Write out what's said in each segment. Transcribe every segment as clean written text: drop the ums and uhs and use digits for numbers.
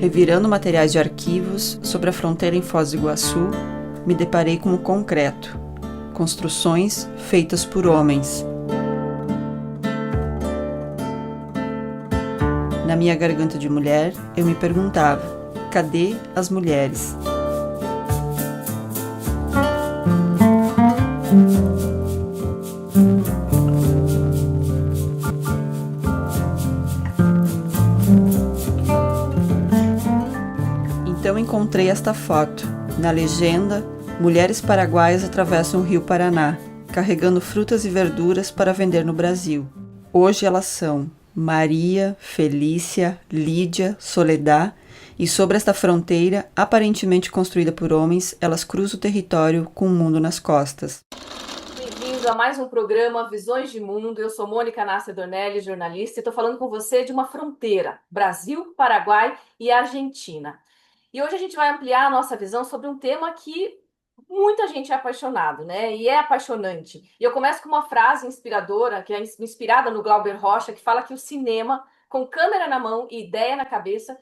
Revirando materiais de arquivos sobre a fronteira em Foz do Iguaçu, me deparei com o concreto, construções feitas por homens. Na minha garganta de mulher, eu me perguntava: cadê as mulheres? Então encontrei esta foto. Na legenda, mulheres paraguaias atravessam o rio Paraná, carregando frutas e verduras para vender no Brasil. Hoje elas são Maria, Felícia, Lídia, Soledad, e sobre esta fronteira, aparentemente construída por homens, elas cruzam o território com o mundo nas costas. Bem-vindo a mais um programa Visões de Mundo. Eu sou Mônica Nácia Dornelli, jornalista, e estou falando com você de uma fronteira, Brasil, Paraguai e Argentina. E hoje a gente vai ampliar a nossa visão sobre um tema que muita gente é apaixonado, né? E é apaixonante. E eu começo com uma frase inspiradora, que é inspirada no Glauber Rocha, que fala que o cinema, com câmera na mão e ideia na cabeça,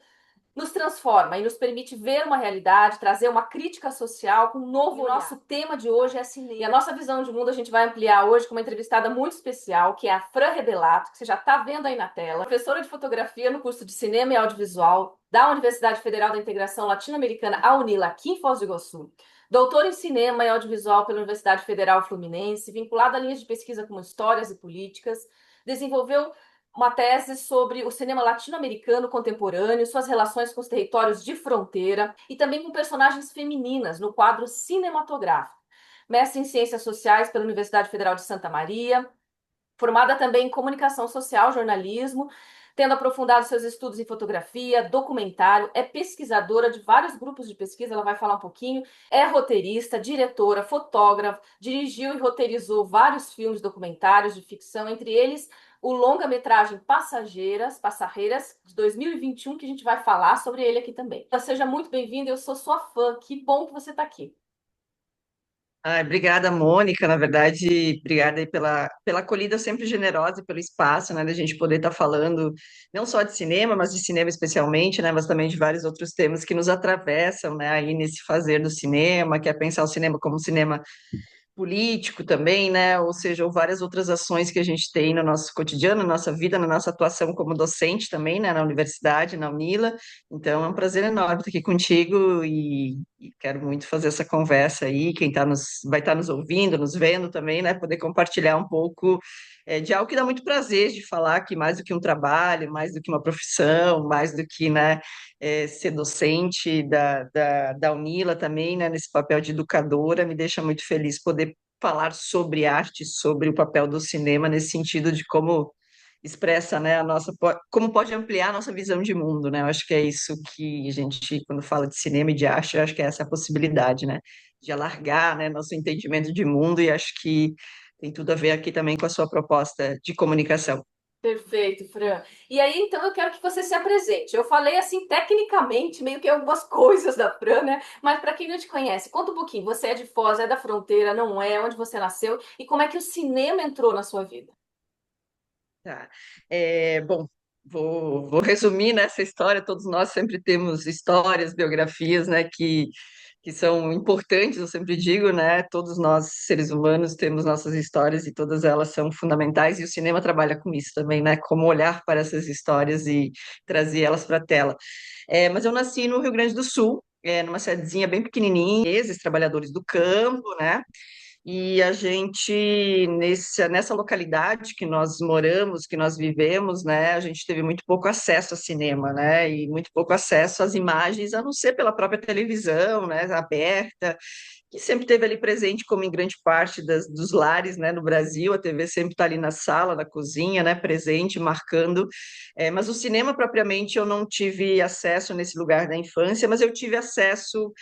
nos transforma e nos permite ver uma realidade, trazer uma crítica social com um novo olhar. O nosso tema de hoje é cinema. E a nossa visão de mundo a gente vai ampliar hoje com uma entrevistada muito especial, que é a Fran Rebelato, que você já está vendo aí na tela, professora de fotografia no curso de Cinema e Audiovisual da Universidade Federal da Integração Latino-Americana, a UNILA, aqui em Foz do Iguaçu. Doutora em Cinema e Audiovisual pela Universidade Federal Fluminense, vinculada a linhas de pesquisa como Histórias e Políticas, desenvolveu uma tese sobre o cinema latino-americano contemporâneo, suas relações com os territórios de fronteira e também com personagens femininas no quadro cinematográfico. Mestre em Ciências Sociais pela Universidade Federal de Santa Maria, formada também em Comunicação Social, Jornalismo, tendo aprofundado seus estudos em fotografia, documentário, é pesquisadora de vários grupos de pesquisa, ela vai falar um pouquinho, é roteirista, diretora, fotógrafa, dirigiu e roteirizou vários filmes documentários de ficção, entre eles o longa-metragem Passarreiras, de 2021, que a gente vai falar sobre ele aqui também. Seja muito bem-vinda, eu sou sua fã, que bom que você está aqui. Obrigada, Mônica. Na verdade, obrigada aí pela acolhida sempre generosa e pelo espaço, né, da gente poder estar falando não só de cinema, mas de cinema especialmente, né, mas também de vários outros temas que nos atravessam, né, aí nesse fazer do cinema, que é pensar o cinema como cinema político também, né? Ou seja, ou várias outras ações que a gente tem no nosso cotidiano, na nossa vida, na nossa atuação como docente também, né? Na universidade, na UNILA. Então, é um prazer enorme estar aqui contigo e quero muito fazer essa conversa aí. Quem vai estar nos ouvindo, nos vendo também, né? Poder compartilhar um pouco de algo que dá muito prazer de falar, que mais do que um trabalho, mais do que uma profissão, mais do que, né? Ser docente da UNILA também, né, nesse papel de educadora, me deixa muito feliz poder falar sobre arte, sobre o papel do cinema, nesse sentido de como expressa, né, como pode ampliar a nossa visão de mundo, né? Eu acho que é isso que a gente, quando fala de cinema e de arte, eu acho que é essa a possibilidade, né, de alargar, né, nosso entendimento de mundo, e acho que tem tudo a ver aqui também com a sua proposta de comunicação. Perfeito, Fran. E aí, então, eu quero que você se apresente. Eu falei, assim, tecnicamente, meio que algumas coisas da Fran, né? Mas para quem não te conhece, conta um pouquinho. Você é de Foz, é da fronteira, não é? Onde você nasceu? E como é que o cinema entrou na sua vida? Tá. Bom, vou resumir nessa história. Todos nós sempre temos histórias, biografias, né, que são importantes, eu sempre digo, né? Todos nós, seres humanos, temos nossas histórias e todas elas são fundamentais, e o cinema trabalha com isso também, né? Como olhar para essas histórias e trazer elas para a tela. Mas eu nasci no Rio Grande do Sul, numa cidadezinha bem pequenininha, esses trabalhadores do campo, né? E a gente, nessa localidade que nós moramos, que nós vivemos, né, a gente teve muito pouco acesso a cinema, né, e muito pouco acesso às imagens, a não ser pela própria televisão, né, aberta, que sempre teve ali presente, como em grande parte dos lares, né, no Brasil, a TV sempre está ali na sala, na cozinha, né, presente, marcando, mas o cinema propriamente eu não tive acesso nesse lugar da infância, mas eu tive acesso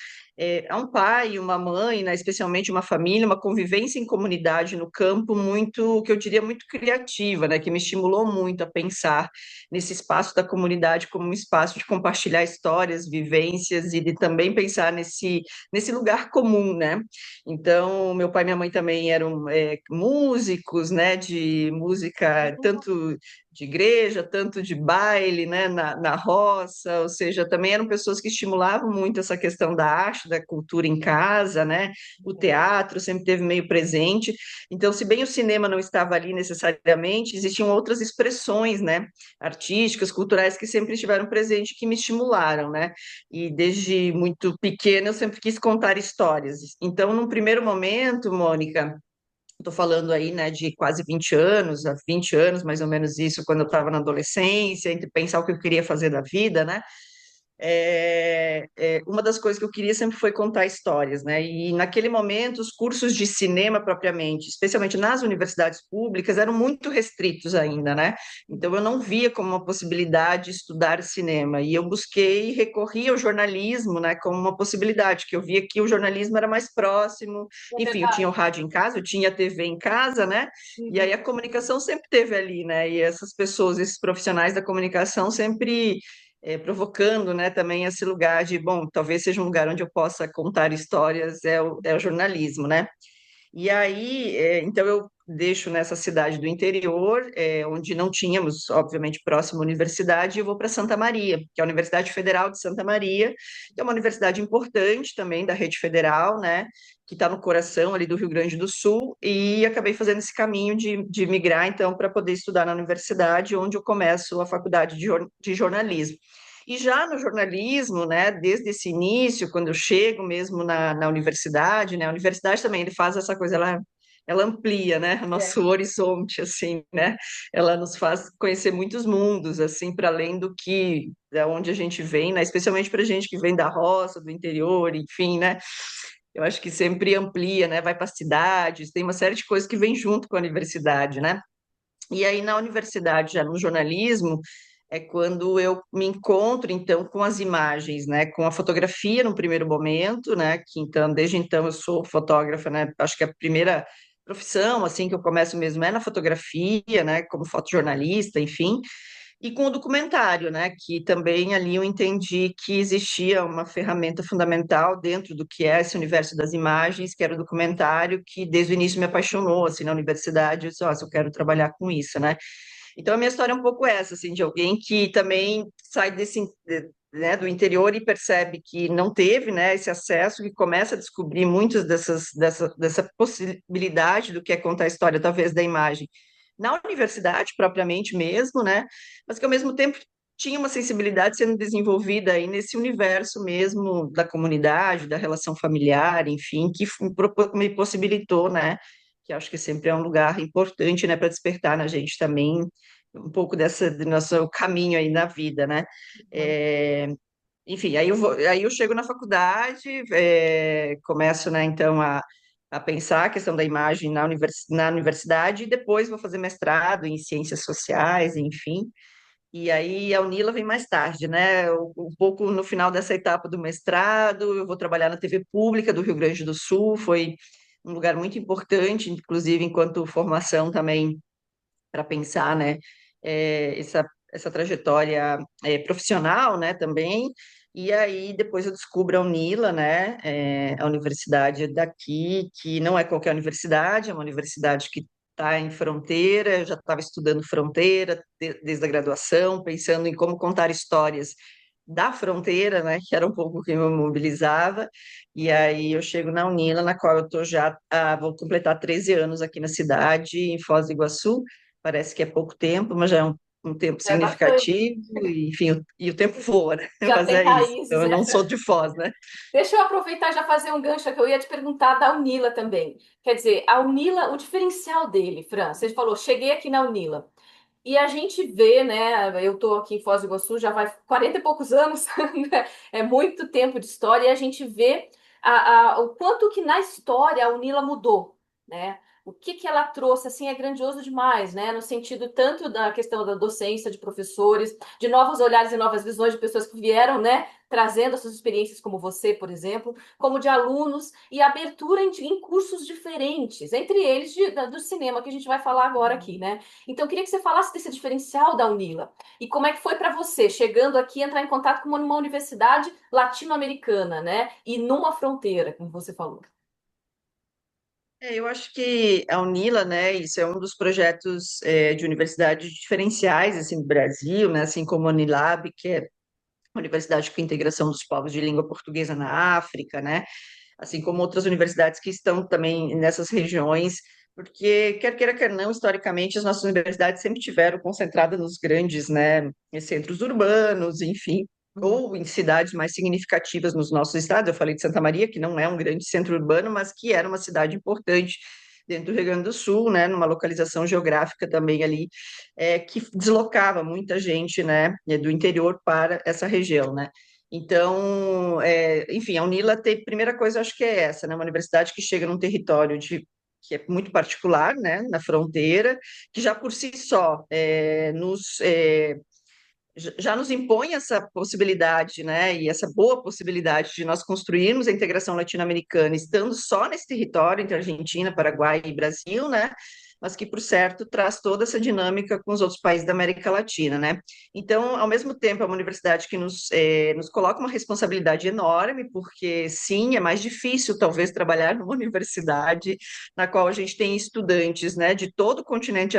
a um pai, uma mãe, né, especialmente uma família, uma convivência em comunidade no campo muito, que eu diria, muito criativa, né, que me estimulou muito a pensar nesse espaço da comunidade como um espaço de compartilhar histórias, vivências e de também pensar nesse lugar comum, né? Então, meu pai e minha mãe também eram músicos, né, de música tanto de igreja, tanto de baile, né, na roça, ou seja, também eram pessoas que estimulavam muito essa questão da arte, da cultura em casa, né, o teatro sempre teve meio presente. Então, se bem o cinema não estava ali necessariamente, existiam outras expressões, né, artísticas, culturais que sempre estiveram presentes, que me estimularam, né, e desde muito pequena eu sempre quis contar histórias. Então, num primeiro momento, Mônica, estou falando aí, né, de quase 20 anos, há 20 anos, mais ou menos isso, quando eu estava na adolescência, entre pensar o que eu queria fazer da vida, né? Uma das coisas que eu queria sempre foi contar histórias, né? E naquele momento, os cursos de cinema propriamente, especialmente nas universidades públicas, eram muito restritos ainda, né? Então eu não via como uma possibilidade estudar cinema. E eu busquei, recorri ao jornalismo, né, como uma possibilidade, que eu via que o jornalismo era mais próximo. É Enfim, eu tinha o verdade. rádio em casa, eu tinha a TV em casa, né? E Uhum. aí a comunicação sempre teve ali, né? E essas pessoas, esses profissionais da comunicação sempre provocando, né, também esse lugar de, bom, talvez seja um lugar onde eu possa contar histórias, é o jornalismo, né? E aí, então eu deixo nessa cidade do interior, onde não tínhamos, obviamente, próxima universidade, e eu vou para Santa Maria, que é a Universidade Federal de Santa Maria, que é uma universidade importante também da rede federal, né, que está no coração ali do Rio Grande do Sul, e acabei fazendo esse caminho de migrar, então, para poder estudar na universidade, onde eu começo a faculdade de jornalismo. E já no jornalismo, né, desde esse início, quando eu chego mesmo na universidade, né, a universidade também ele faz essa coisa, ela amplia, né, o É. nosso horizonte, assim, né, ela nos faz conhecer muitos mundos, assim, para além do que, da onde a gente vem, né, especialmente para gente que vem da roça, do interior, enfim, né, eu acho que sempre amplia, né, vai para as cidades, tem uma série de coisas que vem junto com a universidade, né, e aí, na universidade, já no jornalismo, é quando eu me encontro, então, com as imagens, né? Com a fotografia no primeiro momento, né? Que, então, desde então, eu sou fotógrafa, né? Acho que a primeira profissão, assim, que eu começo mesmo é na fotografia, né? Como fotojornalista, enfim. E com o documentário, né? Que também ali eu entendi que existia uma ferramenta fundamental dentro do que é esse universo das imagens, que era o documentário, que desde o início me apaixonou, assim, na universidade, eu disse, ó, se eu quero trabalhar com isso, né? Então a minha história é um pouco essa, assim, de alguém que também sai né, do interior e percebe que não teve, né, esse acesso, que começa a descobrir muitas dessa possibilidade do que é contar a história, talvez, da imagem na universidade propriamente mesmo, né? Mas que ao mesmo tempo tinha uma sensibilidade sendo desenvolvida aí nesse universo mesmo da comunidade, da relação familiar, enfim, que me possibilitou, né? Que acho que sempre é um lugar importante, né, para despertar na gente também um pouco do nosso caminho aí na vida, né? É, enfim, aí eu chego na faculdade, começo, né, então, a pensar a questão da imagem na universidade, e depois vou fazer mestrado em ciências sociais, enfim. E aí a Unila vem mais tarde, né? Um pouco no final dessa etapa do mestrado, eu vou trabalhar na TV Pública do Rio Grande do Sul, foi um lugar muito importante, inclusive enquanto formação também para pensar, né, essa trajetória profissional, né, também. E aí depois eu descubro a Unila, né, a universidade daqui, que não é qualquer universidade, é uma universidade que está em fronteira. Eu já estava estudando fronteira desde a graduação, pensando em como contar histórias da fronteira, né, que era um pouco o que me mobilizava. E aí eu chego na Unila, na qual eu estou já, vou completar 13 anos aqui na cidade, em Foz do Iguaçu. Parece que é pouco tempo, mas já é um tempo É bastante. significativo, e, enfim, e o tempo voa, né? Já Mas tem é isso. Então, raízes. eu não sou de Foz, né? Deixa eu aproveitar e já fazer um gancho que eu ia te perguntar da Unila também. Quer dizer, a Unila, o diferencial dele, Fran, você falou, cheguei aqui na Unila. E a gente vê, né? Eu estou aqui em Foz do Iguaçu já vai 40 e poucos anos, né, é muito tempo de história, e a gente vê o quanto que na história a Unila mudou, né? O que que ela trouxe, assim, é grandioso demais, né? No sentido tanto da questão da docência, de professores, de novos olhares e novas visões de pessoas que vieram, né? Trazendo as suas experiências, como você, por exemplo, como de alunos, e abertura em cursos diferentes, entre eles do cinema, que a gente vai falar agora aqui, né? Então, eu queria que você falasse desse diferencial da Unila. E como é que foi para você, chegando aqui, entrar em contato com uma universidade latino-americana, né? E numa fronteira, como você falou. Eu acho que a Unila, né, isso é um dos projetos de universidades diferenciais assim do Brasil, né, assim como a Unilab, que é a Universidade com Integração dos Povos de Língua Portuguesa na África, né, assim como outras universidades que estão também nessas regiões, porque quer queira, quer não, historicamente as nossas universidades sempre tiveram concentradas nos grandes, né, centros urbanos, enfim, Uhum. ou em cidades mais significativas nos nossos estados. Eu falei de Santa Maria, que não é um grande centro urbano, mas que era uma cidade importante dentro do Rio Grande do Sul, né, numa localização geográfica também ali, que deslocava muita gente, né, do interior para essa região, né. Então, enfim, a Unila tem, primeira coisa, eu acho que é essa, né? Uma universidade que chega num território que é muito particular, né? Na fronteira, que já por si só já nos impõe essa possibilidade, né? E essa boa possibilidade de nós construirmos a integração latino-americana, estando só nesse território entre Argentina, Paraguai e Brasil, né? Mas que, por certo, traz toda essa dinâmica com os outros países da América Latina, né? Então, ao mesmo tempo, é uma universidade que nos coloca uma responsabilidade enorme, porque, sim, é mais difícil, talvez, trabalhar numa universidade na qual a gente tem estudantes, né, de todo o continente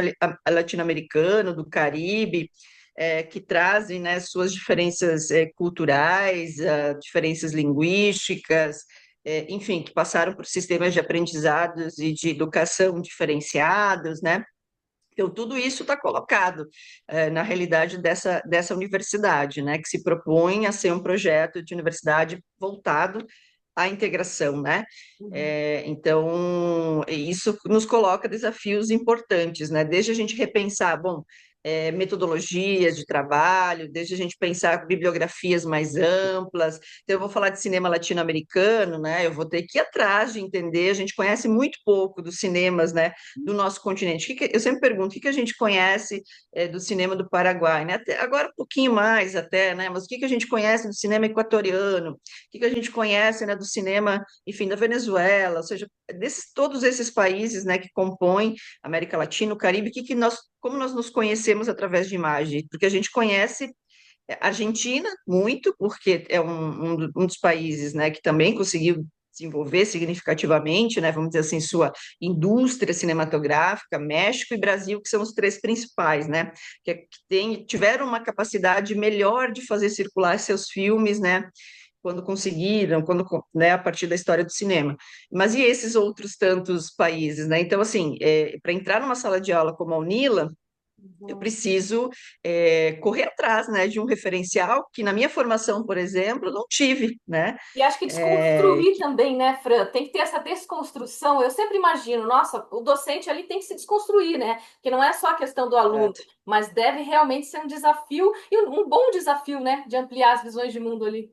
latino-americano, do Caribe, que trazem, né, suas diferenças culturais, diferenças linguísticas, enfim, que passaram por sistemas de aprendizados e de educação diferenciados, né? Então, tudo isso está colocado na realidade dessa universidade, né, que se propõe a ser um projeto de universidade voltado à integração, né? Uhum. Então, isso nos coloca desafios importantes, né? Desde a gente repensar, bom, metodologias de trabalho, desde a gente pensar bibliografias mais amplas. Então, eu vou falar de cinema latino-americano, né? Eu vou ter que ir atrás de entender. A gente conhece muito pouco dos cinemas, né, do nosso continente. Eu sempre pergunto, o que a gente conhece do cinema do Paraguai, né? Até, agora um pouquinho mais até, né? Mas o que a gente conhece do cinema equatoriano? O que a gente conhece, né, do cinema, enfim, da Venezuela? Ou seja, todos esses países, né, que compõem a América Latina, o Caribe, como nós nos conhecemos através de imagem? Porque a gente conhece a Argentina muito, porque é um dos países, né, que também conseguiu desenvolver significativamente, né, vamos dizer assim, sua indústria cinematográfica, México e Brasil, que são os três principais, né, tiveram uma capacidade melhor de fazer circular seus filmes, né, quando conseguiram, né, a partir da história do cinema. Mas e esses outros tantos países, né? Então, assim, para entrar numa sala de aula como a Unila, eu Uhum. preciso correr atrás, né, de um referencial que na minha formação, por exemplo, não tive, né? E acho que É, desconstruir também, né, Fran? Tem que ter essa desconstrução. Eu sempre imagino, nossa, o docente ali tem que se desconstruir, né? Que não é só a questão do aluno, mas deve realmente ser um desafio e um bom desafio, né, de ampliar as visões de mundo ali.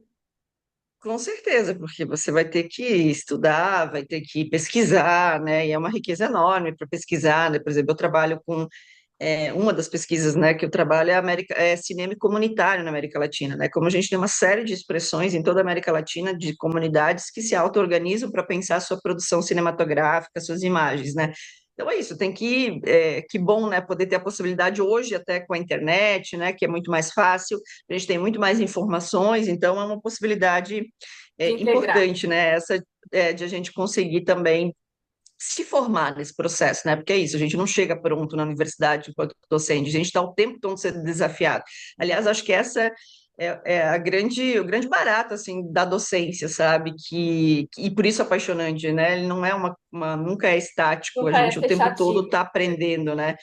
com certeza, porque você vai ter que estudar, vai ter que pesquisar, né? E é uma riqueza enorme para pesquisar, né? Por exemplo, eu trabalho com uma das pesquisas, né, que eu trabalho é cinema comunitário na América Latina, né? Como a gente tem uma série de expressões em toda a América Latina de comunidades que se auto-organizam para pensar sua produção cinematográfica, suas imagens, né? Então é isso, que bom, né, poder ter a possibilidade hoje até com a internet, né, que é muito mais fácil, a gente tem muito mais informações, então é uma possibilidade De integrar. importante, né, essa de a gente conseguir também se formar nesse processo, né? Porque é isso, a gente não chega pronto na universidade enquanto docente, a gente está o tempo todo sendo desafiado. Aliás, acho que essa é o grande barato, assim, da docência, sabe? E por isso apaixonante, né? Ele não é nunca é estático, a Nunca é gente o tempo todo fechativo. está aprendendo, né?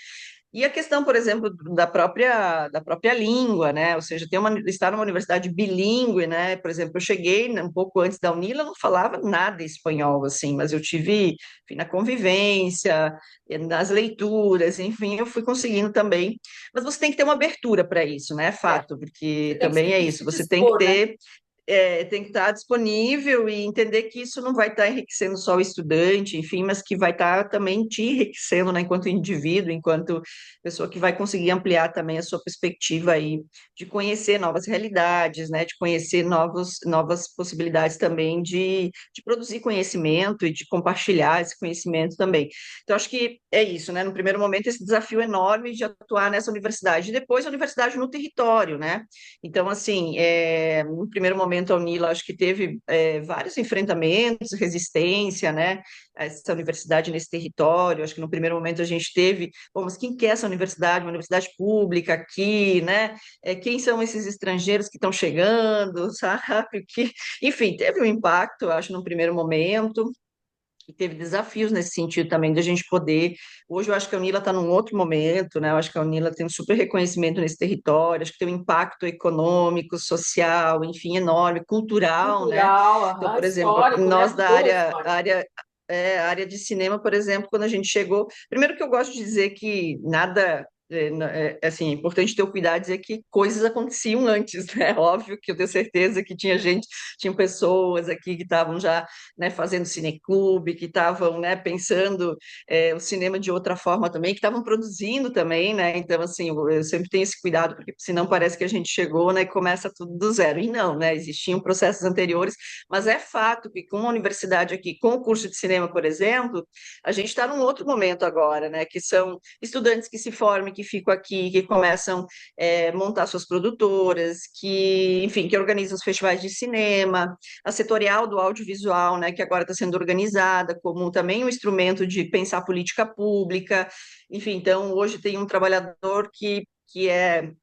E a questão, por exemplo, da própria língua, né? Ou seja, estar numa universidade bilíngue, né? Por exemplo, eu cheguei um pouco antes da Unila, eu não falava nada espanhol, assim, mas eu tive, enfim, na convivência, nas leituras, enfim, eu fui conseguindo também. Mas você tem que ter uma abertura para isso, né? É É. fato, porque Você tem que também é isso, se você tem que dispor, né? ter tem que estar disponível e entender que isso não vai estar enriquecendo só o estudante, enfim, mas que vai estar também te enriquecendo, né, enquanto indivíduo, enquanto pessoa que vai conseguir ampliar também a sua perspectiva aí de conhecer novas realidades, né, de conhecer novas possibilidades também de produzir conhecimento e de compartilhar esse conhecimento também. Então, acho que é isso, né, no primeiro momento, esse desafio enorme de atuar nessa universidade, e depois a universidade no território, né, então, assim, no primeiro momento, momento a UNILA acho que teve vários enfrentamentos, resistência, né, a essa universidade nesse território. Acho que no primeiro momento a gente teve, bom, mas quem quer essa universidade? Uma universidade pública aqui, né? Quem são esses estrangeiros que estão chegando, sabe? Enfim, teve um impacto, acho, no primeiro momento. E teve desafios nesse sentido também, de a gente poder. Hoje eu acho que a Unila está num outro momento, né? Eu acho que a Unila tem um super reconhecimento nesse território, acho que tem um impacto econômico, social, enfim, enorme, cultural, né? Cultural, Então, aham, por exemplo, histórico, né? nós da Mudou a história. área de cinema, por exemplo, quando a gente chegou. Primeiro que eu gosto de dizer que nada. Assim, é importante ter o cuidado de dizer que coisas aconteciam antes, né? Óbvio que eu tenho certeza que tinha gente, tinham pessoas aqui que estavam já, né, fazendo cineclube, que estavam, né, pensando o cinema de outra forma também, que estavam produzindo também, né? Então, assim, eu sempre tenho esse cuidado, porque senão parece que a gente chegou, né, e começa tudo do zero. E não, né? Existiam processos anteriores, mas é fato que com a universidade aqui, com o curso de cinema, por exemplo, a gente está num outro momento agora, né? Que são estudantes que se formam, que ficam aqui, que começam a montar suas produtoras, que, enfim, que organizam os festivais de cinema, a setorial do audiovisual, né, que agora está sendo organizada como também um instrumento de pensar política pública. Enfim, então hoje tem um trabalhador que é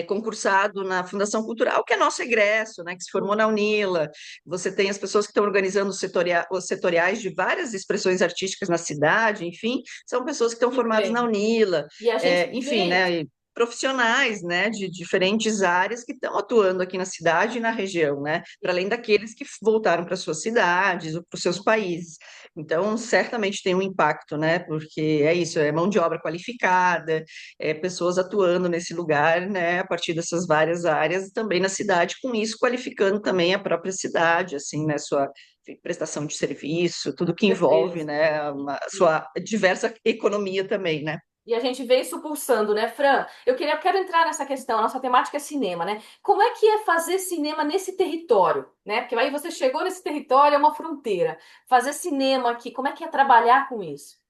concursado na Fundação Cultural, que é nosso egresso, né, que se formou na UNILA. Você tem as pessoas que estão organizando os setoriais de várias expressões artísticas na cidade, enfim, são pessoas que estão Que formadas na bem. UNILA, E a gente enfim, vê né, e profissionais, né, de diferentes áreas que estão atuando aqui na cidade e na região, né, para além daqueles que voltaram para suas cidades ou para os seus países. Então, certamente tem um impacto, né, porque é isso, é mão de obra qualificada, pessoas atuando nesse lugar, né, a partir dessas várias áreas, também na cidade, com isso qualificando também a própria cidade, assim, né, sua prestação de serviço, tudo que envolve, certeza. né, a sua diversa economia também, né? E a gente vê isso pulsando, né, Fran? Quero entrar nessa questão. A nossa temática é cinema, né? Como é que é fazer cinema nesse território, né? Porque aí você chegou nesse território, é uma fronteira. Fazer cinema aqui, como é que é trabalhar com isso?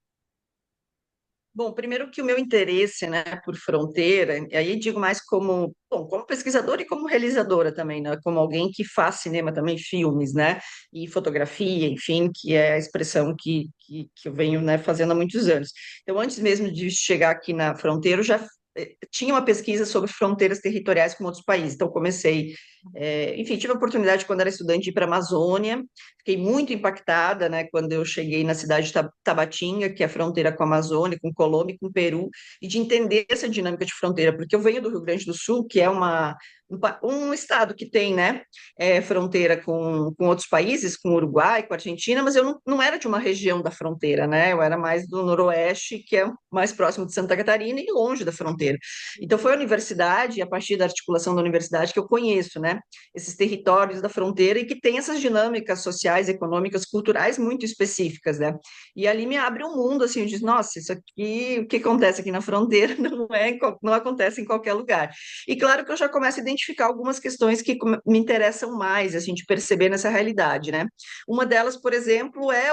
Bom, primeiro que o meu interesse, né, por fronteira, e aí digo mais como, bom, como pesquisadora e como realizadora também, né, como alguém que faz cinema também, filmes, né, e fotografia, enfim, que é a expressão que eu venho, né, fazendo há muitos anos. Então, antes mesmo de chegar aqui na fronteira, eu já tinha uma pesquisa sobre fronteiras territoriais com outros países. Então, comecei, enfim, tive a oportunidade, quando era estudante, de ir para a Amazônia. Fiquei muito impactada, né, quando eu cheguei na cidade de Tabatinga, que é a fronteira com a Amazônia, com Colômbia e com Peru, e de entender essa dinâmica de fronteira, porque eu venho do Rio Grande do Sul, que é um estado que tem, né, fronteira com outros países, com o Uruguai, com a Argentina, mas eu não era de uma região da fronteira, né, eu era mais do Noroeste, que é mais próximo de Santa Catarina e longe da fronteira. Então, foi a universidade, e a partir da articulação da universidade, que eu conheço, né, esses territórios da fronteira e que tem essas dinâmicas sociais, econômicas, culturais muito específicas, né? E ali me abre um mundo, assim, eu digo, nossa, isso aqui, o que acontece aqui na fronteira não acontece em qualquer lugar. E claro que eu já começo a identificar algumas questões que me interessam mais, assim, de perceber nessa realidade, né? Uma delas, por exemplo, é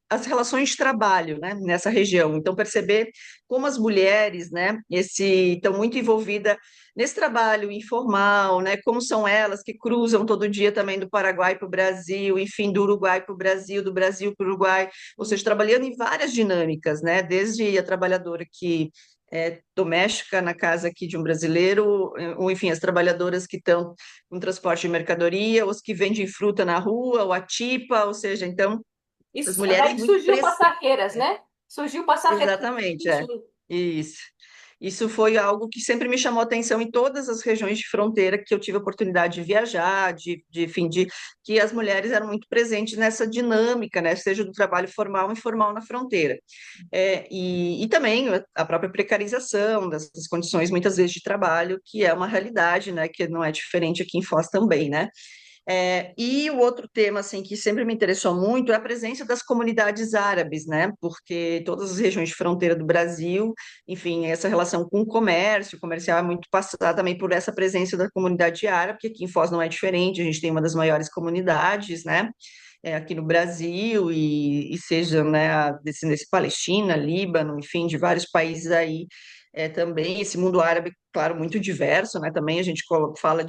as relações de trabalho, né, nessa região. Então, perceber como as mulheres, né, estão muito envolvidas nesse trabalho informal, né? Como são elas que cruzam todo dia também do Paraguai para o Brasil, enfim, do Uruguai para o Brasil, do Brasil para o Uruguai, ou seja, trabalhando em várias dinâmicas, né? Desde a trabalhadora que é doméstica na casa aqui de um brasileiro, ou enfim, as trabalhadoras que estão com transporte de mercadoria, os que vendem fruta na rua, ou a tipa, ou seja, então, as Isso, mulheres daí que muito surgiu Passarreiras, né? Surgiu Passarreiras em exatamente, 2021. isso. Isso foi algo que sempre me chamou a atenção em todas as regiões de fronteira que eu tive a oportunidade de viajar, enfim, que as mulheres eram muito presentes nessa dinâmica, né, seja do trabalho formal e informal na fronteira. E também a própria precarização dessas condições, muitas vezes, de trabalho, que é uma realidade, né, que não é diferente aqui em Foz também, né? E o outro tema assim que sempre me interessou muito é a presença das comunidades árabes, né? Porque todas as regiões de fronteira do Brasil, enfim, essa relação com o comércio comercial é muito passada também por essa presença da comunidade árabe, que aqui em Foz não é diferente, a gente tem uma das maiores comunidades, né? Aqui no Brasil e seja, né, a descendência palestina, Líbano, enfim, de vários países aí também, esse mundo árabe claro, muito diverso, né? Também a gente fala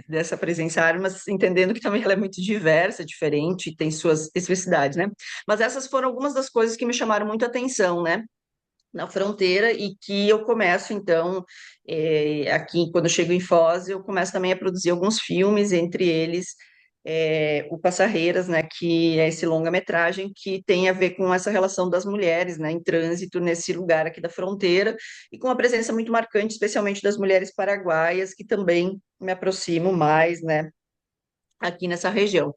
dessa presença árabe, mas entendendo que também ela é muito diversa, diferente, tem suas especificidades, né? Mas essas foram algumas das coisas que me chamaram muito a atenção, né? Na fronteira e que eu começo, então, aqui, quando eu chego em Foz, eu começo também a produzir alguns filmes, entre eles o Passarreiras, né, que é esse longa-metragem que tem a ver com essa relação das mulheres, né, em trânsito nesse lugar aqui da fronteira e com uma presença muito marcante, especialmente das mulheres paraguaias, que também me aproximo mais, né, aqui nessa região.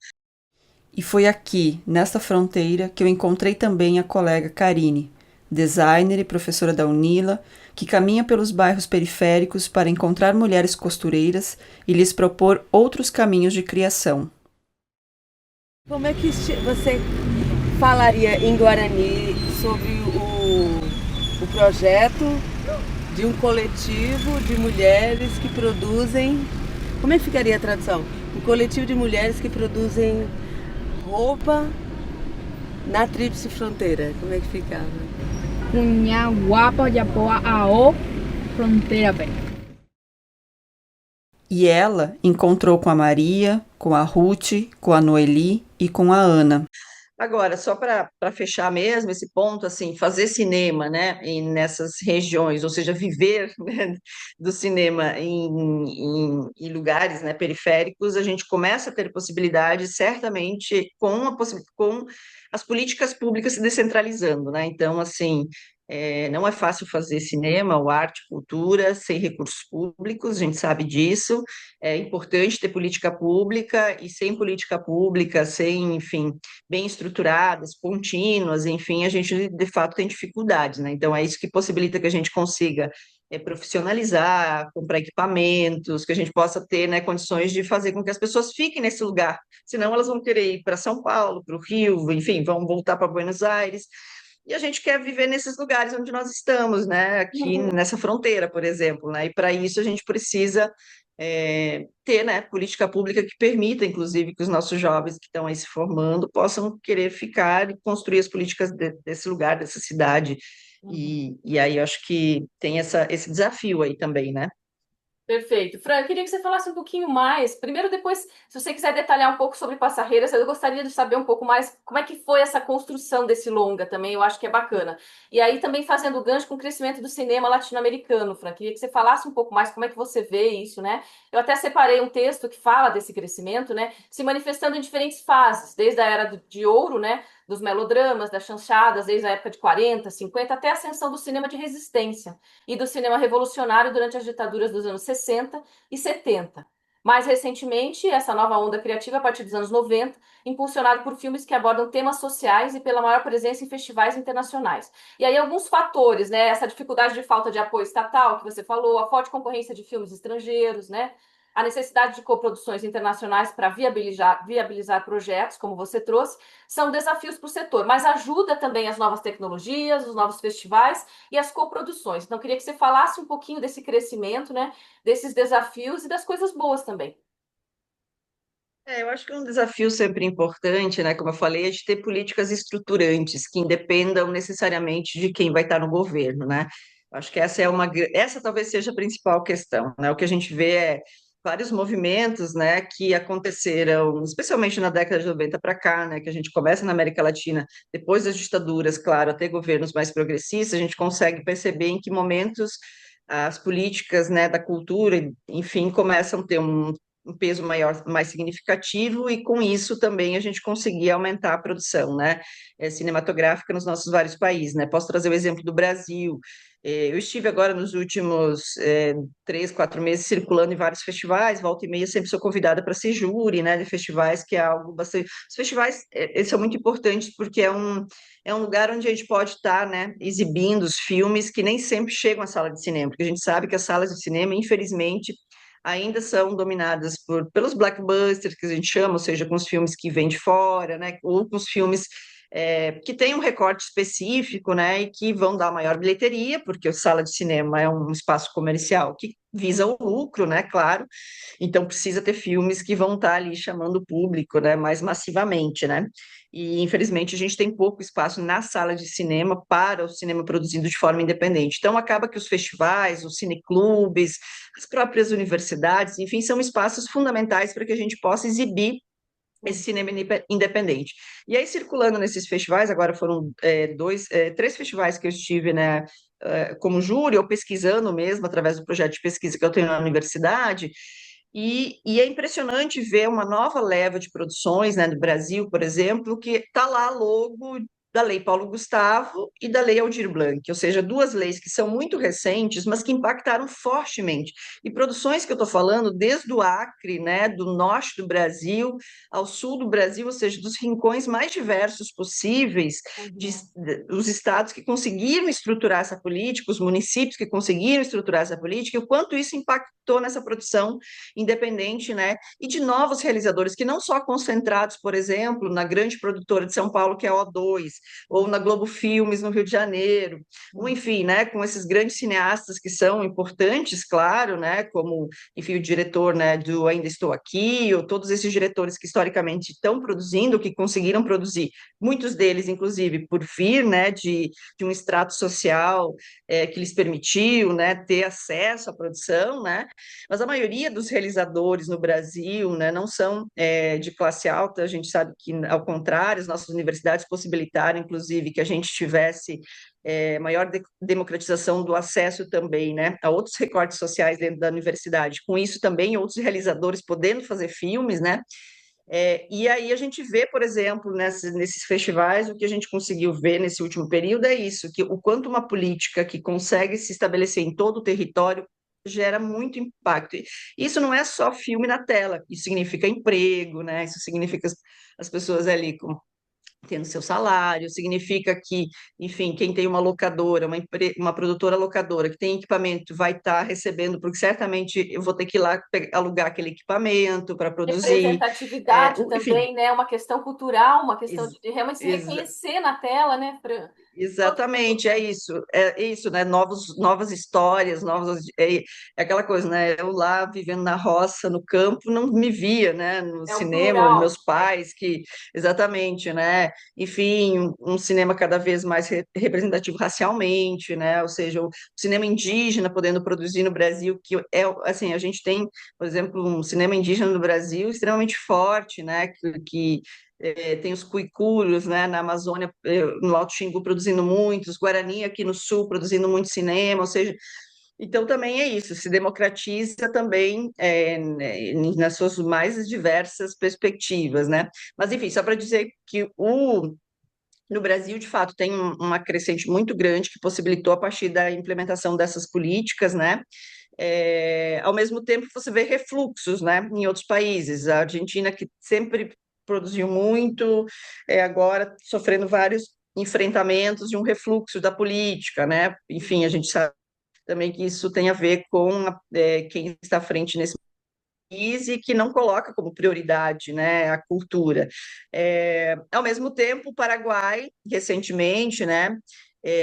E foi aqui, nesta fronteira, que eu encontrei também a colega Karine, designer e professora da Unila, que caminha pelos bairros periféricos para encontrar mulheres costureiras e lhes propor outros caminhos de criação. Como é que você falaria em Guarani sobre o projeto de um coletivo de mulheres que produzem... Como é que ficaria a tradução? Um coletivo de mulheres que produzem roupa na tríplice fronteira. Como é que ficava? Punya guapa Yapoa ao fronteira bem. E ela encontrou com a Maria, com a Ruth, com a Noeli e com a Ana. Agora, só para fechar mesmo esse ponto, assim, fazer cinema, né, nessas regiões, ou seja, viver, né, do cinema em lugares, né, periféricos, a gente começa a ter possibilidade, certamente, com as políticas públicas se descentralizando, né? Então, assim, não é fácil fazer cinema ou arte, cultura, sem recursos públicos, a gente sabe disso. É importante ter política pública, e sem política pública, sem, enfim, bem estruturadas, contínuas, enfim, a gente de fato tem dificuldades, né? Então é isso que possibilita que a gente consiga profissionalizar, comprar equipamentos, que a gente possa ter, né, condições de fazer com que as pessoas fiquem nesse lugar, senão elas vão querer ir para São Paulo, para o Rio, enfim, vão voltar para Buenos Aires. E a gente quer viver nesses lugares onde nós estamos, né? Aqui Uhum. nessa fronteira, por exemplo, né? E para isso a gente precisa ter, né, política pública que permita, inclusive, que os nossos jovens que estão aí se formando possam querer ficar e construir as políticas desse lugar, dessa cidade. Uhum. E aí eu acho que tem esse desafio aí também, né? Perfeito. Fran, eu queria que você falasse um pouquinho mais. Primeiro, depois, se você quiser detalhar um pouco sobre Passarreiras, eu gostaria de saber um pouco mais como é que foi essa construção desse longa também, eu acho que é bacana. E aí, também fazendo gancho com o crescimento do cinema latino-americano, Fran, queria que você falasse um pouco mais como é que você vê isso, né? Eu até separei um texto que fala desse crescimento, né? Se manifestando em diferentes fases, desde a era de ouro, né? Dos melodramas, das chanchadas, desde a época de 40, 50, até a ascensão do cinema de resistência e do cinema revolucionário durante as ditaduras dos anos 60 e 70. Mais recentemente, essa nova onda criativa, a partir dos anos 90, impulsionada por filmes que abordam temas sociais e pela maior presença em festivais internacionais. E aí alguns fatores, né? Essa dificuldade de falta de apoio estatal que você falou, a forte concorrência de filmes estrangeiros, né? A necessidade de coproduções internacionais para viabilizar projetos, como você trouxe, são desafios para o setor, mas ajuda também as novas tecnologias, os novos festivais e as coproduções. Então, eu queria que você falasse um pouquinho desse crescimento, né, desses desafios e das coisas boas também. Eu acho que um desafio sempre importante, né, como eu falei, é de ter políticas estruturantes que independam necessariamente de quem vai estar no governo, né? Eu acho que essa talvez seja a principal questão, né? O que a gente vê é vários movimentos, né, que aconteceram, especialmente na década de 90 para cá, né, que a gente começa na América Latina, depois das ditaduras, claro, a ter governos mais progressistas, a gente consegue perceber em que momentos as políticas, né, da cultura, enfim, começam a ter um peso maior, mais significativo, e com isso também a gente conseguia aumentar a produção, né, cinematográfica nos nossos vários países, né. Posso trazer o exemplo do Brasil. Eu estive agora nos últimos 3, 4 meses circulando em vários festivais, volta e meia sempre sou convidada para ser júri, né, de festivais, que é algo bastante... Os festivais, eles são muito importantes porque é um lugar onde a gente pode estar, né, exibindo os filmes que nem sempre chegam à sala de cinema, porque a gente sabe que as salas de cinema, infelizmente, ainda são dominadas pelos blockbusters, que a gente chama, ou seja, com os filmes que vêm de fora, né, ou com os filmes que tem um recorte específico, né, e que vão dar maior bilheteria, porque a sala de cinema é um espaço comercial que visa o lucro, né, claro, então precisa ter filmes que vão estar ali chamando o público, né, mais massivamente, né, e infelizmente a gente tem pouco espaço na sala de cinema para o cinema produzido de forma independente, então acaba que os festivais, os cineclubes, as próprias universidades, enfim, são espaços fundamentais para que a gente possa exibir esse cinema independente. E aí, circulando nesses festivais, agora foram três festivais que eu estive, né, como júri, ou pesquisando mesmo, através do projeto de pesquisa que eu tenho na universidade, e é impressionante ver uma nova leva de produções, né, do Brasil, por exemplo, que está lá logo da Lei Paulo Gustavo e da Lei Aldir Blanc, ou seja, duas leis que são muito recentes, mas que impactaram fortemente. E produções que eu estou falando, desde o Acre, né, do norte do Brasil ao sul do Brasil, ou seja, dos rincões mais diversos possíveis, os estados que conseguiram estruturar essa política, os municípios que conseguiram estruturar essa política, e o quanto isso impactou nessa produção independente, né? E de novos realizadores que não só concentrados, por exemplo, na grande produtora de São Paulo, que é a O2, ou na Globo Filmes, no Rio de Janeiro, ou enfim, né, com esses grandes cineastas que são importantes, claro, né, como, enfim, o diretor, né, do Ainda Estou Aqui, ou todos esses diretores que historicamente estão produzindo, que conseguiram produzir, muitos deles, inclusive, por vir, né, de um extrato social que lhes permitiu, né, ter acesso à produção, né, mas a maioria dos realizadores no Brasil, né, não são de classe alta, a gente sabe que, ao contrário, as nossas universidades possibilitaram, inclusive, que a gente tivesse maior democratização do acesso também, né, a outros recortes sociais dentro da universidade. Com isso também, outros realizadores podendo fazer filmes, né, e aí a gente vê, por exemplo, nesses festivais, o que a gente conseguiu ver nesse último período é isso, que o quanto uma política que consegue se estabelecer em todo o território gera muito impacto. Isso não é só filme na tela, isso significa emprego, né? Isso significa as pessoas ali tendo seu salário, significa que, enfim, quem tem uma locadora, uma produtora locadora que tem equipamento vai estar recebendo, porque certamente eu vou ter que ir lá alugar aquele equipamento para produzir. Representatividade Enfim, também, né? Uma questão cultural, uma questão ex de realmente se ex reconhecer na tela, né, Fran? exatamente, é isso, né? Novas histórias, é aquela coisa, né? Eu lá vivendo na roça, no campo, não me via, né? No É o cinema, plural. meus pais, exatamente, né? Enfim, um cinema cada vez mais representativo racialmente, né? Ou seja, o cinema indígena podendo produzir no Brasil, que assim, a gente tem, por exemplo, um cinema indígena no Brasil extremamente forte, né? Tem os cuicuros, né, na Amazônia, no Alto Xingu produzindo muito, os Guarani aqui no Sul produzindo muito cinema, ou seja, então também é isso, se democratiza também nas suas mais diversas perspectivas, né? Mas enfim, só para dizer que no Brasil, de fato, tem uma crescente muito grande que possibilitou a partir da implementação dessas políticas, né? Ao mesmo tempo, você vê refluxos, né, em outros países. A Argentina, que sempre produziu muito, agora sofrendo vários enfrentamentos de um refluxo da política, né? Enfim, a gente sabe também que isso tem a ver com quem está à frente nesse país e que não coloca como prioridade, né, a cultura. Ao mesmo tempo, o Paraguai, recentemente, né,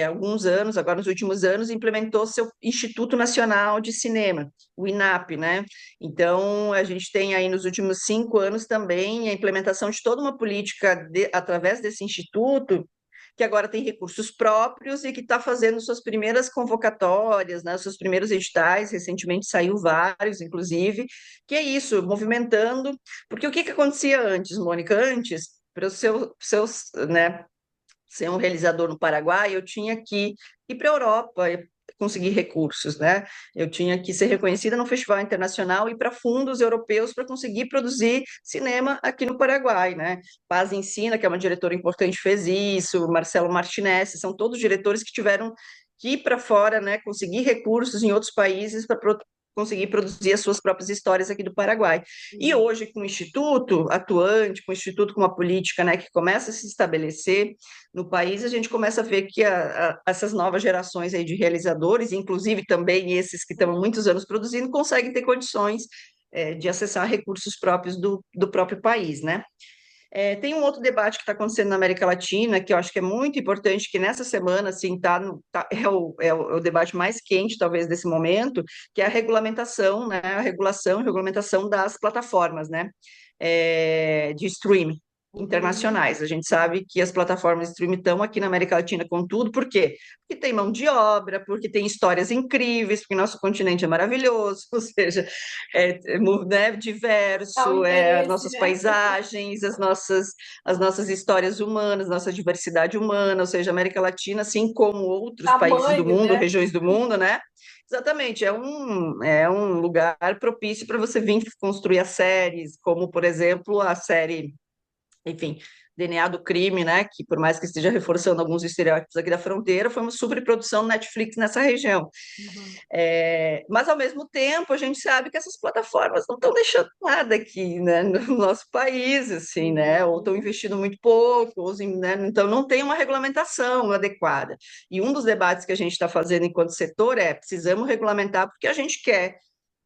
alguns anos, agora nos últimos anos, implementou seu Instituto Nacional de Cinema, o INAP, né? Então, a gente tem aí nos últimos 5 anos também a implementação de toda uma política através desse instituto, que agora tem recursos próprios e que está fazendo suas primeiras convocatórias, né, seus primeiros editais, recentemente saiu vários, inclusive, que é isso, movimentando, porque o que acontecia antes, Mônica? Antes, para o né, ser um realizador no Paraguai, eu tinha que ir para a Europa, conseguir recursos, né? Eu tinha que ser reconhecida no Festival Internacional e para fundos europeus para conseguir produzir cinema aqui no Paraguai, né? Paz Ensina, que é uma diretora importante, fez isso, Marcelo Martinez, são todos diretores que tiveram que ir para fora, né? Conseguir recursos em outros países para conseguir produzir as suas próprias histórias aqui do Paraguai. E hoje, com o Instituto atuante, com o Instituto com uma política, né, que começa a se estabelecer no país, a gente começa a ver que essas novas gerações aí de realizadores, inclusive também esses que estão há muitos anos produzindo, conseguem ter condições de acessar recursos próprios do próprio país, né? Tem um outro debate que está acontecendo na América Latina, que eu acho que é muito importante, que nessa semana, assim, é o debate mais quente, talvez, desse momento, que é a regulamentação, né, a regulação e regulamentação das plataformas, né, de streaming Uhum. internacionais. A gente sabe que as plataformas de streaming estão aqui na América Latina com tudo, por quê? Porque tem mão de obra, porque tem histórias incríveis, porque nosso continente é maravilhoso, ou seja, né, Há um diverso, interesse, nossas né? paisagens, as nossas histórias humanas, nossa diversidade humana, ou seja, a América Latina, assim como outros países do Tamanho, mundo, né? regiões do mundo, né? Exatamente, é um lugar propício para você vir construir as séries, como, por exemplo, a série, enfim, DNA do crime, né? Que por mais que esteja reforçando alguns estereótipos aqui da fronteira, foi uma superprodução Netflix nessa região. Uhum. Mas, ao mesmo tempo, a gente sabe que essas plataformas não estão deixando nada aqui, né, no nosso país, assim, né, ou estão Uhum. investindo muito pouco, né, então não tem uma regulamentação adequada. E um dos debates que a gente está fazendo enquanto setor precisamos regulamentar porque a gente quer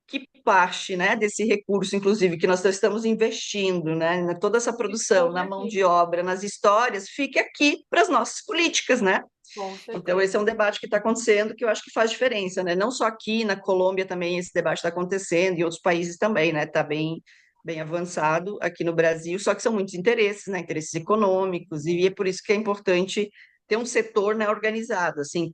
que parte, né, desse recurso, inclusive, que nós estamos investindo, né, toda essa produção, Sobre na mão aqui, de obra, nas histórias, fique aqui para as nossas políticas, né? com Então, esse é certeza. um debate que está acontecendo que eu acho que faz diferença, né? Não só aqui, na Colômbia também esse debate está acontecendo, e outros países também, né? Está bem avançado aqui no Brasil, só que são muitos interesses, né? Interesses econômicos, e é por isso que é importante ter um setor, né, organizado, assim,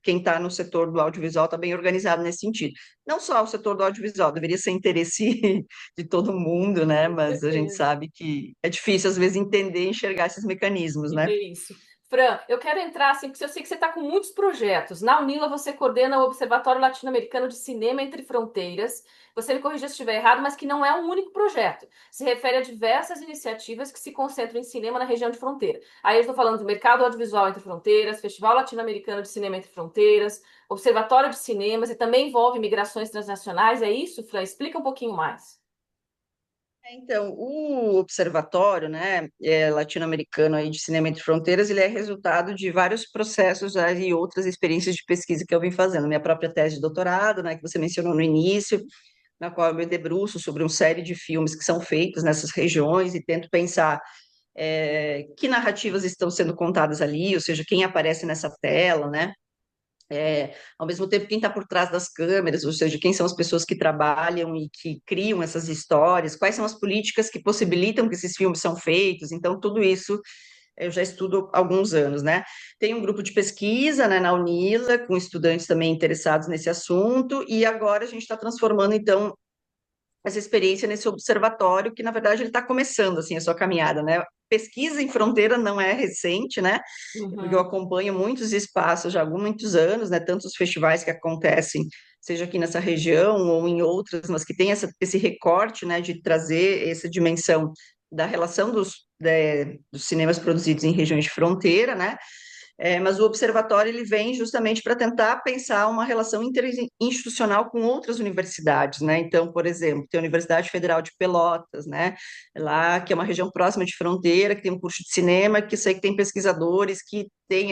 quem está no setor do audiovisual está bem organizado nesse sentido. Não só o setor do audiovisual, deveria ser interesse de todo mundo, né? Com Mas a gente certeza. sabe que é difícil, às vezes, entender e enxergar esses mecanismos, né? É isso. Fran, eu quero entrar assim, porque eu sei que você está com muitos projetos. Na Unila, você coordena o Observatório Latino-Americano de Cinema Entre Fronteiras. Você me corrija se estiver errado, mas que não é um único projeto. Se refere a diversas iniciativas que se concentram em cinema na região de fronteira. Aí eu estou falando do Mercado Audiovisual Entre Fronteiras, Festival Latino-Americano de Cinema Entre Fronteiras, Observatório de Cinemas, e também envolve migrações transnacionais. É isso, Fran? Explica um pouquinho mais. Então, o observatório, né, latino-americano aí de Cinema Entre Fronteiras, ele é resultado de vários processos e outras experiências de pesquisa que eu vim fazendo. Minha própria tese de doutorado, né, que você mencionou no início, na qual eu me debruço sobre uma série de filmes que são feitos nessas regiões e tento pensar que narrativas estão sendo contadas ali, ou seja, quem aparece nessa tela, né? Ao mesmo tempo, quem está por trás das câmeras, ou seja, quem são as pessoas que trabalham e que criam essas histórias, quais são as políticas que possibilitam que esses filmes são feitos. Então, tudo isso eu já estudo há alguns anos, né? Tem um grupo de pesquisa, né, na Unila, com estudantes também interessados nesse assunto, e agora a gente está transformando, então, essa experiência nesse observatório, que na verdade ele está começando assim a sua caminhada, né? Pesquisa em fronteira não é recente, né? Porque eu Uhum. acompanho muitos espaços já há muitos anos, né? Tantos festivais que acontecem, seja aqui nessa região ou em outras, mas que tem esse recorte, né? De trazer essa dimensão da relação dos cinemas produzidos em regiões de fronteira, né? Mas o observatório ele vem justamente para tentar pensar uma relação interinstitucional com outras universidades, né? Então, por exemplo, tem a Universidade Federal de Pelotas, né? Lá que é uma região próxima de fronteira, que tem um curso de cinema, que sei que tem pesquisadores que têm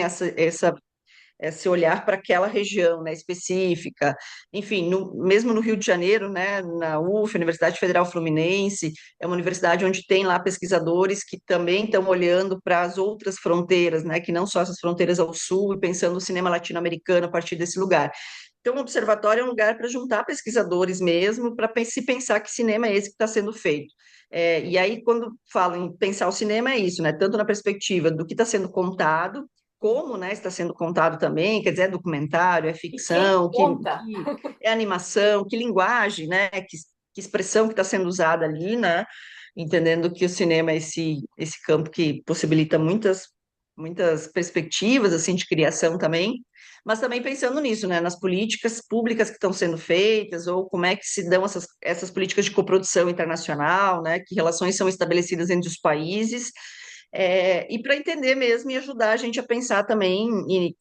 esse olhar para aquela região, né, específica. Enfim, mesmo no Rio de Janeiro, né, na UF, Universidade Federal Fluminense, é uma universidade onde tem lá pesquisadores que também estão olhando para as outras fronteiras, né, que não só essas fronteiras ao sul, e pensando o cinema latino-americano a partir desse lugar. Então, o observatório é um lugar para juntar pesquisadores mesmo, para se pensar que cinema é esse que está sendo feito. E aí, quando falo em pensar o cinema, é isso, né? Tanto na perspectiva do que está sendo contado, como, né, está sendo contado também, quer dizer, é documentário, é E quem ficção, conta? que é animação, que linguagem, né, que expressão que está sendo usada ali, né, entendendo que o cinema é esse campo que possibilita muitas perspectivas, assim, de criação também, mas também pensando nisso, né, nas políticas públicas que estão sendo feitas, ou como é que se dão essas políticas de coprodução internacional, né, que relações são estabelecidas entre os países, e para entender mesmo e ajudar a gente a pensar também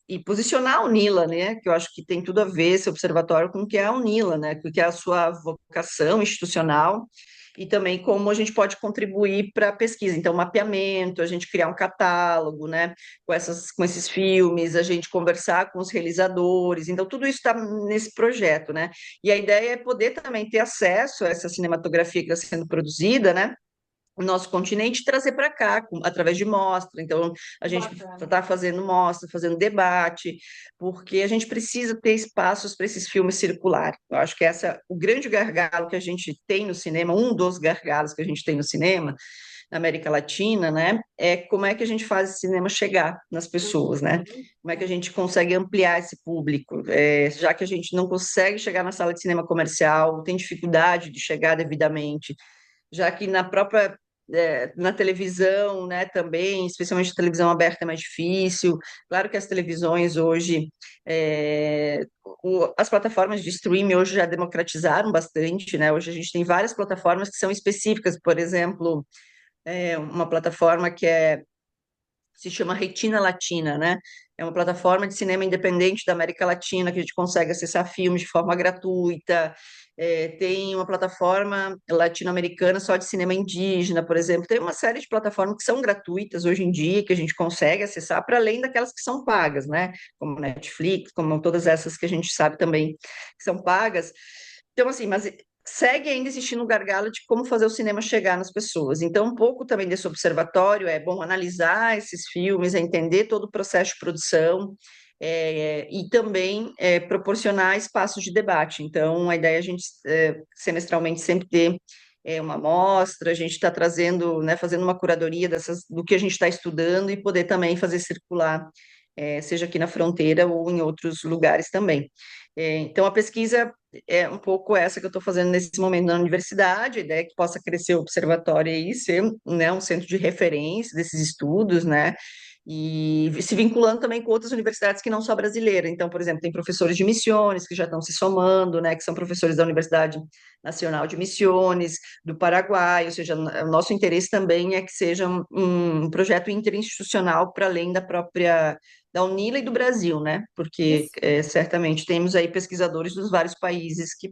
e posicionar a UNILA, né? Que eu acho que tem tudo a ver esse observatório com o que é a UNILA, né? Com o que é a sua vocação institucional e também como a gente pode contribuir para a pesquisa. Então, mapeamento, a gente criar um catálogo, né? Com esses filmes, a gente conversar com os realizadores. Então, tudo isso está nesse projeto, né? E a ideia é poder também ter acesso a essa cinematografia que está sendo produzida, né? o nosso continente e trazer para cá, através de mostra. Então, a gente Bacana. está fazendo mostra, fazendo debate, porque a gente precisa ter espaços para esses filmes circular. Eu acho que essa o grande gargalo que a gente tem no cinema, um dos gargalos que a gente tem no cinema, na América Latina, né, é como é que a gente faz esse cinema chegar nas pessoas, né? Uhum. Como é que a gente consegue ampliar esse público, já que a gente não consegue chegar na sala de cinema comercial, tem dificuldade de chegar devidamente, já que na própria na televisão, né, também, especialmente a televisão aberta é mais difícil. Claro que as televisões hoje, as plataformas de streaming hoje já democratizaram bastante, né? Hoje a gente tem várias plataformas que são específicas, por exemplo, uma plataforma se chama Retina Latina, né? É uma plataforma de cinema independente da América Latina que a gente consegue acessar filmes de forma gratuita. Tem uma plataforma latino-americana só de cinema indígena, por exemplo. Tem uma série de plataformas que são gratuitas hoje em dia, que a gente consegue acessar, para além daquelas que são pagas, né? Como Netflix, como todas essas que a gente sabe também que são pagas. Então, assim, mas segue ainda existindo um gargalo de como fazer o cinema chegar nas pessoas. Então, um pouco também desse observatório é bom analisar esses filmes, é entender todo o processo de produção, e também proporcionar espaços de debate. Então, a ideia é a gente semestralmente sempre ter uma amostra, a gente está trazendo, né, fazendo uma curadoria do que a gente está estudando e poder também fazer circular, seja aqui na fronteira ou em outros lugares também. Então, a pesquisa é um pouco essa que eu estou fazendo nesse momento na universidade, a ideia é que possa crescer o observatório e ser, né, um centro de referência desses estudos, né, e se vinculando também com outras universidades que não só brasileiras. Então, por exemplo, tem professores de Misiones que já estão se somando, né, que são professores da Universidade Nacional de Misiones, do Paraguai, ou seja, o nosso interesse também é que seja um projeto interinstitucional para além da UNILA e do Brasil, né? Porque Isso. certamente temos aí pesquisadores dos vários países que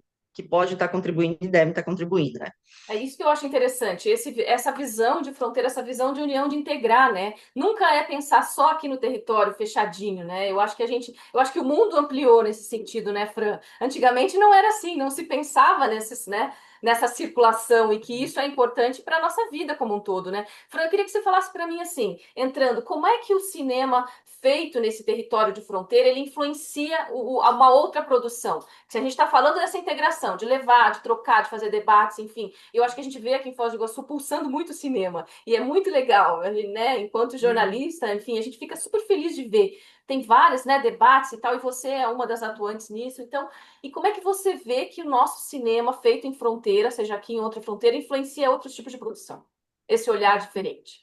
podem estar contribuindo e devem estar contribuindo, né? É isso que eu acho interessante, essa visão de fronteira, essa visão de união, de integrar, né? Nunca é pensar só aqui no território fechadinho, né? Eu acho que o mundo ampliou nesse sentido, né, Fran? Antigamente não era assim, não se pensava nessa circulação e que isso é importante para a nossa vida como um todo, né? Fran, eu queria que você falasse para mim assim, entrando, como é que o cinema feito nesse território de fronteira, ele influencia uma outra produção? Se a gente está falando dessa integração, de levar, de trocar, de fazer debates, enfim, eu acho que a gente vê aqui em Foz do Iguaçu pulsando muito cinema. E é muito legal, né? Enquanto Uhum. jornalista, enfim, a gente fica super feliz de ver. Tem vários, né, debates e tal, e você é uma das atuantes nisso. Então, e como é que você vê que o nosso cinema feito em fronteira, seja aqui em outra fronteira, influencia outros tipos de produção? Esse olhar diferente.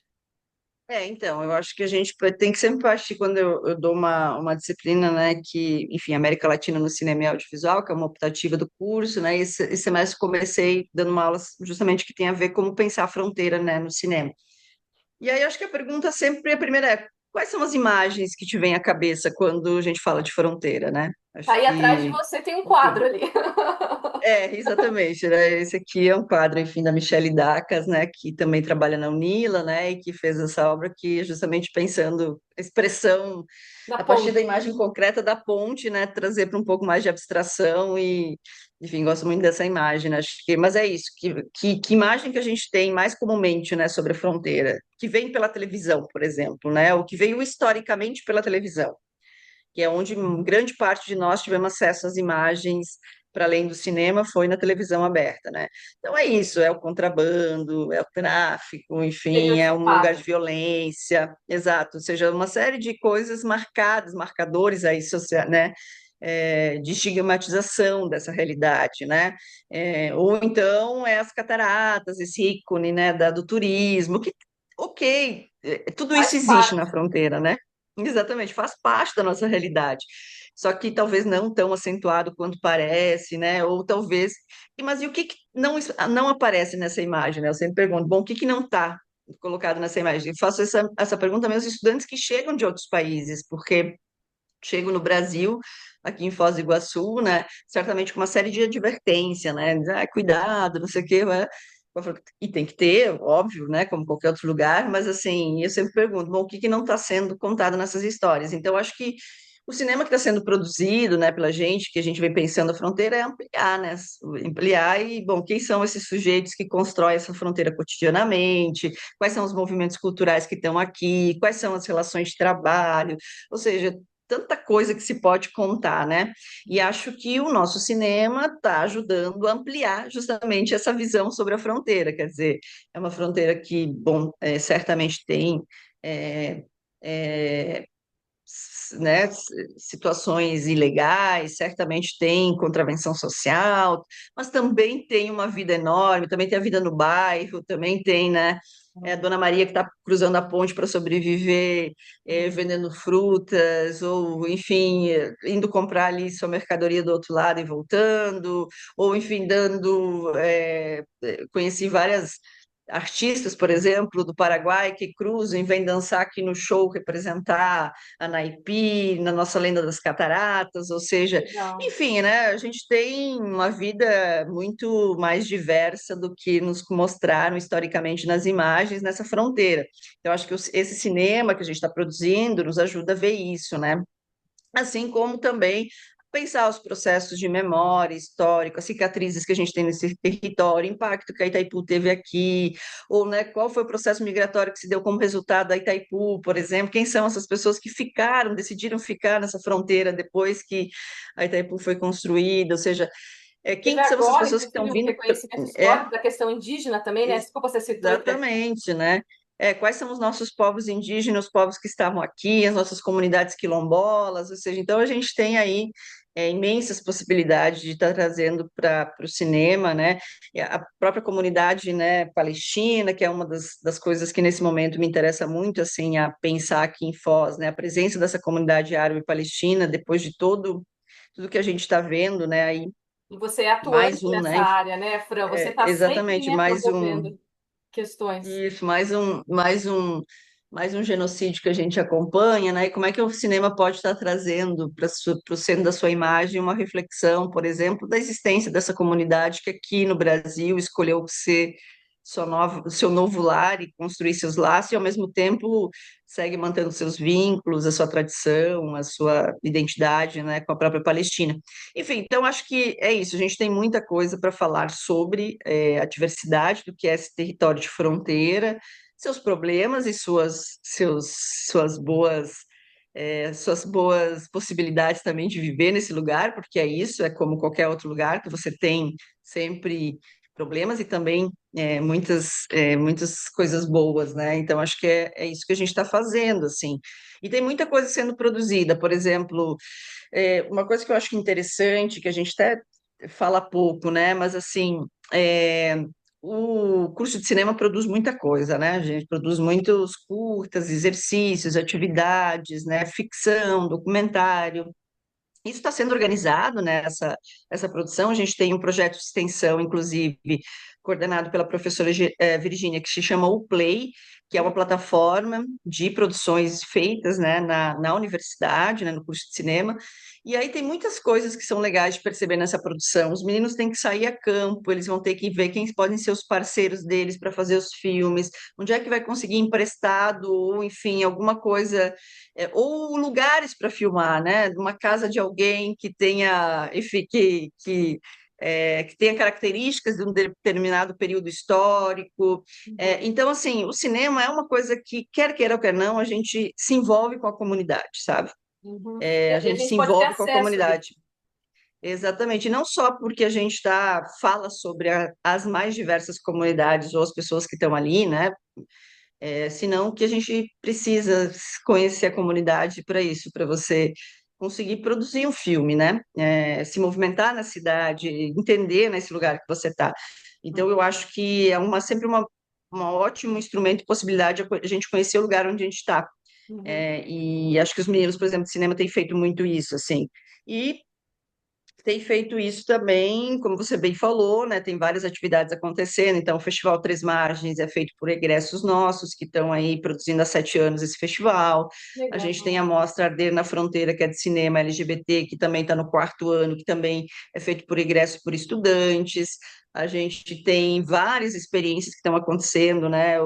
Então, eu acho que a gente tem que sempre partir quando eu dou uma disciplina, né, que, enfim, América Latina no cinema e audiovisual, que é uma optativa do curso, né, esse semestre comecei dando uma aula justamente que tem a ver como pensar a fronteira, né, no cinema. E aí, eu acho que a pergunta sempre, a primeira é, quais são as imagens que te vêm à cabeça quando a gente fala de fronteira, né? Tá Acho aí atrás de que você tem um quadro ali. exatamente, né? Esse aqui é um quadro, enfim, da Michele Dacas, né, que também trabalha na Unila, né, e que fez essa obra que justamente pensando a expressão Na a partir da ponte. imagem concreta da ponte, né, trazer para um pouco mais de abstração e, enfim, gosto muito dessa imagem, né? Acho que, mas é isso, que imagem que a gente tem mais comumente, né, sobre a fronteira, que vem pela televisão, por exemplo, né, ou que veio historicamente pela televisão, que é onde grande parte de nós tivemos acesso às imagens para além do cinema, foi na televisão aberta, né? Então é isso, é o contrabando, é o tráfico, enfim, é um lugar de Estereotipado. violência, exato, ou seja, uma série de coisas marcadas, marcadores aí social, né? De estigmatização dessa realidade, né? Ou então é as cataratas, esse ícone, né, do turismo, que, ok, tudo isso Faz existe na parte. fronteira, né? Exatamente, faz parte da nossa realidade. Só que talvez não tão acentuado quanto parece, né? Ou talvez. Mas e o que, que não aparece nessa imagem, né? Eu sempre pergunto, bom, o que, que não está colocado nessa imagem? Eu faço essa pergunta a meus estudantes que chegam de outros países, porque chego no Brasil, aqui em Foz do Iguaçu, né? Certamente com uma série de advertência, né? Cuidado, não sei o quê, né? E tem que ter, óbvio, né? Como qualquer outro lugar, mas assim, eu sempre pergunto, bom, o que que não está sendo contado nessas histórias? Então, eu acho que o cinema que está sendo produzido, né, pela gente, que a gente vem pensando a fronteira, é ampliar, né? Ampliar e, bom, quem são esses sujeitos que constroem essa fronteira cotidianamente? Quais são os movimentos culturais que estão aqui? Quais são as relações de trabalho? Ou seja, tanta coisa que se pode contar, né? E acho que o nosso cinema está ajudando a ampliar justamente essa visão sobre a fronteira. Quer dizer, é uma fronteira que, bom, certamente tem. é, é, né, situações ilegais, certamente tem contravenção social, mas também tem uma vida enorme, também tem a vida no bairro, também tem, né, a Dona Maria que está cruzando a ponte para sobreviver, vendendo frutas, ou, enfim, indo comprar ali sua mercadoria do outro lado e voltando, ou, enfim, conheci várias artistas, por exemplo, do Paraguai, que cruzam e vêm dançar aqui no show, representar a Naipi, na nossa Lenda das Cataratas, ou seja, Legal. enfim, né, a gente tem uma vida muito mais diversa do que nos mostraram historicamente nas imagens nessa fronteira. Eu acho que esse cinema que a gente está produzindo nos ajuda a ver isso, né? Assim como também pensar os processos de memória histórica, as cicatrizes que a gente tem nesse território, o impacto que a Itaipu teve aqui, ou, né, qual foi o processo migratório que se deu como resultado da Itaipu, por exemplo, quem são essas pessoas que ficaram, decidiram ficar nessa fronteira depois que a Itaipu foi construída, ou seja, Teve quem são essas agora, pessoas que estão inclusive, um vindo... reconhecimento É, histórico da questão indígena também, né? Desculpa, você citou Exatamente, né? Quais são os nossos povos indígenas, os povos que estavam aqui, as nossas comunidades quilombolas, ou seja, então a gente tem aí imensas possibilidades de estar trazendo para o cinema, né? E a própria comunidade, né, palestina, que é uma das coisas que nesse momento me interessa muito, assim, a pensar aqui em Foz, né? A presença dessa comunidade árabe palestina, depois de tudo que a gente está vendo, né? Aí e você é atuante mais um, nessa né? área, né, Fran? Você está sempre, Exatamente, né, mais um. promovendo questões. Isso, mais um genocídio que a gente acompanha, né? E como é que o cinema pode estar trazendo para o centro da sua imagem uma reflexão, por exemplo, da existência dessa comunidade que aqui no Brasil escolheu ser seu novo lar e construir seus laços, e ao mesmo tempo segue mantendo seus vínculos, a sua tradição, a sua identidade, né, com a própria Palestina. Enfim, então acho que é isso. A gente tem muita coisa para falar sobre a diversidade do que é esse território de fronteira, seus problemas e suas boas possibilidades também de viver nesse lugar, porque é isso, é como qualquer outro lugar que você tem sempre problemas e também muitas coisas boas, né? Então acho que é isso que a gente está fazendo, assim. E tem muita coisa sendo produzida, por exemplo, uma coisa que eu acho interessante, que a gente até fala pouco, né? Mas assim, o curso de cinema produz muita coisa, né? A gente produz muitos curtas, exercícios, atividades, né? Ficção, documentário. Isso está sendo organizado, né, essa produção. A gente tem um projeto de extensão, inclusive, coordenado pela professora Virgínia, que se chama O Play, que é uma plataforma de produções feitas, né, na universidade, né, no curso de cinema. E aí tem muitas coisas que são legais de perceber nessa produção. Os meninos têm que sair a campo, eles vão ter que ver quem podem ser os parceiros deles para fazer os filmes, onde é que vai conseguir emprestado, ou enfim, alguma coisa ou lugares para filmar, né? Uma casa de alguém que tenha, enfim, que tenha características de um determinado período histórico. Uhum. Então, assim, o cinema é uma coisa que, quer queira ou quer não, a gente se envolve com a comunidade, sabe? Uhum. A E a gente se gente pode ter envolve com a acesso ali. comunidade. Exatamente, não só porque a gente fala sobre as mais diversas comunidades ou as pessoas que estão ali, né? Senão que a gente precisa conhecer a comunidade para isso, para você conseguir produzir um filme, né? Se movimentar na cidade, entender nesse lugar que você está. Então, eu acho que é sempre um ótimo instrumento e possibilidade de a gente conhecer o lugar onde a gente está. Uhum. E acho que os meninos, por exemplo, de cinema têm feito muito isso, assim. E tem feito isso também, como você bem falou, né? Tem várias atividades acontecendo. Então, o Festival Três Margens é feito por egressos nossos, que estão aí produzindo há 7 anos esse festival. A Legal. gente tem a Mostra Arder na Fronteira, que é de cinema LGBT, que também está no 4º ano, que também é feito por egressos, por estudantes. A gente tem várias experiências que estão acontecendo, né?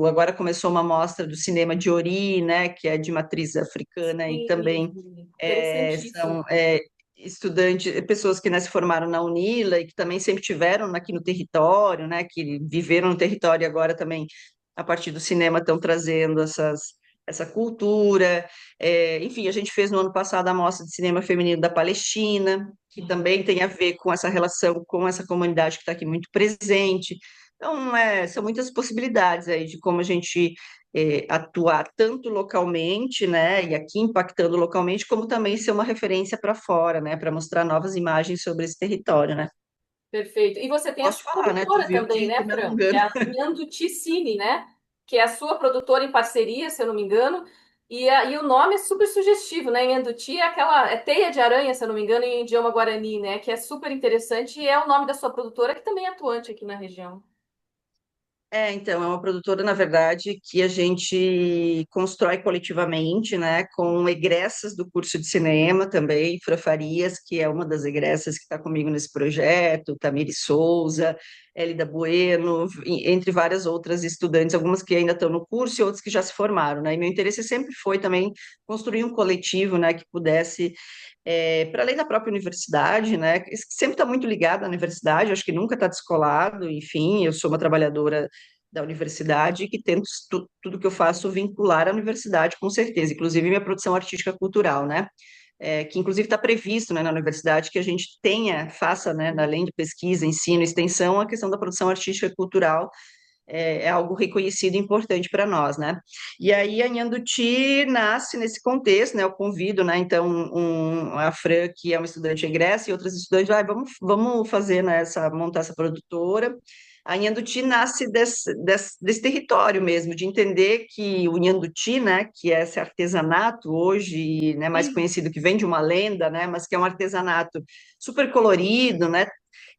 Agora começou uma mostra do cinema de Ori, né? Que é de matriz africana e também Sim, são interessantíssimo. estudantes, pessoas que, né, se formaram na UNILA e que também sempre tiveram aqui no território, né, que viveram no território e agora também, a partir do cinema, estão trazendo essa cultura. Enfim, a gente fez no ano passado a Mostra de Cinema Feminino da Palestina, que também tem a ver com essa relação com essa comunidade que está aqui muito presente. Então, são muitas possibilidades aí de como a gente atuar tanto localmente, né, e aqui impactando localmente, como também ser uma referência para fora, né, para mostrar novas imagens sobre esse território, né? Perfeito. E você tem a Posso sua falar, né? Tu produtora viu também, né, que me Fran? Que é alongando. a Nhanduti Cine, né? Que é a sua produtora em parceria, se eu não me engano. E o nome é super sugestivo, né? Nhanduti é aquela teia de aranha, se eu não me engano, em idioma guarani, né? Que é super interessante e é o nome da sua produtora, que também é atuante aqui na região. Então, é uma produtora, na verdade, que a gente constrói coletivamente, né, com egressas do curso de cinema também, Fran Farias, que é uma das egressas que está comigo nesse projeto, Tamiri Souza, Elida Bueno, entre várias outras estudantes, algumas que ainda estão no curso e outras que já se formaram, né, e meu interesse sempre foi também construir um coletivo, né, que pudesse para além da própria universidade, né, que sempre está muito ligado à universidade, acho que nunca está descolado, enfim, eu sou uma trabalhadora da universidade que tento tudo que eu faço vincular à universidade, com certeza, inclusive minha produção artística cultural, né, que inclusive está previsto, né, na universidade que a gente faça, né, além de pesquisa, ensino, extensão, a questão da produção artística e cultural é algo reconhecido e importante para nós, né? E aí a Nhanduti nasce nesse contexto, né? Eu convido, né? Então, a Fran, que é uma estudante egressa, e outras estudantes, vamos fazer, né, montar essa produtora. A Nhanduti nasce desse território mesmo, de entender que o Nhanduti, né, que é esse artesanato hoje, né, mais Sim. conhecido, que vem de uma lenda, né, mas que é um artesanato super colorido, né,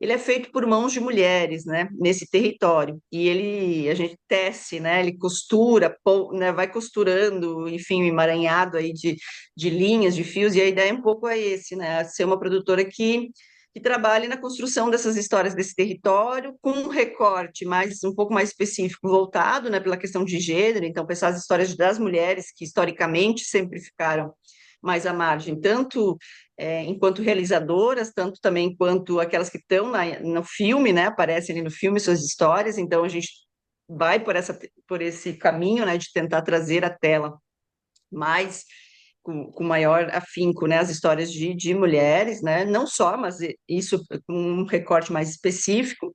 ele é feito por mãos de mulheres, né, nesse território. A gente tece, né, ele costura, né, vai costurando, enfim, um emaranhado aí de linhas, de fios, e a ideia um pouco é esse, né, ser uma produtora que trabalhe na construção dessas histórias desse território, com um recorte um pouco mais específico, voltado, né, pela questão de gênero, então pensar as histórias das mulheres, que historicamente sempre ficaram mais à margem, tanto enquanto realizadoras, tanto também enquanto aquelas que estão no filme, né, aparecem ali no filme suas histórias, então a gente vai por esse caminho, né, de tentar trazer à tela mais com maior afinco, né, as histórias de mulheres, né, não só, mas isso com um recorte mais específico,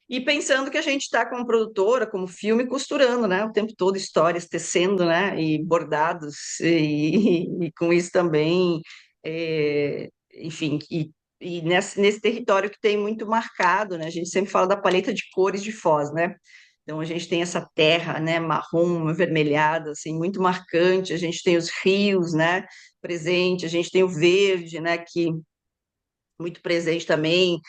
e pensando que a gente está como produtora, como filme, costurando, né, o tempo todo histórias, tecendo, né, e bordados, e com isso também, enfim, e nesse território que tem muito marcado, né, a gente sempre fala da paleta de cores de Foz, né, então a gente tem essa terra, né, marrom, avermelhada, assim, muito marcante, a gente tem os rios, né, presente, a gente tem o verde, né, que muito presente também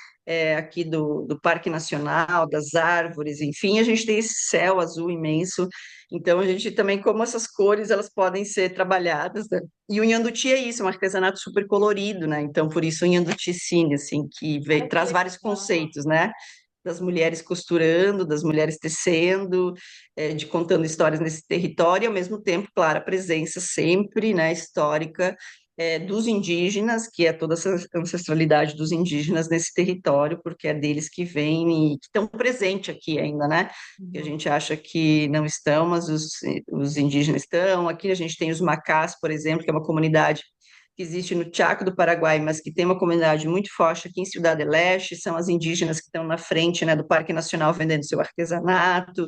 aqui do Parque Nacional, das árvores, enfim, a gente tem esse céu azul imenso, então a gente também, como essas cores, elas podem ser trabalhadas, né? E o Nhanduti é isso, é um artesanato super colorido, né? Então, por isso o Nhanduti Cine, assim, Ai, que traz vários legal. conceitos, né? Das mulheres costurando, das mulheres tecendo, de contando histórias nesse território, e ao mesmo tempo, claro, a presença sempre, né, histórica dos indígenas, que é toda essa ancestralidade dos indígenas nesse território, porque é deles que vêm e que estão presentes aqui ainda, né? Que a Uhum. gente acha que não estão, mas os indígenas estão. Aqui a gente tem os Macás, por exemplo, que é uma comunidade que existe no Chaco do Paraguai, mas que tem uma comunidade muito forte aqui em Ciudad del Este, são as indígenas que estão na frente, né, do Parque Nacional vendendo seu artesanato,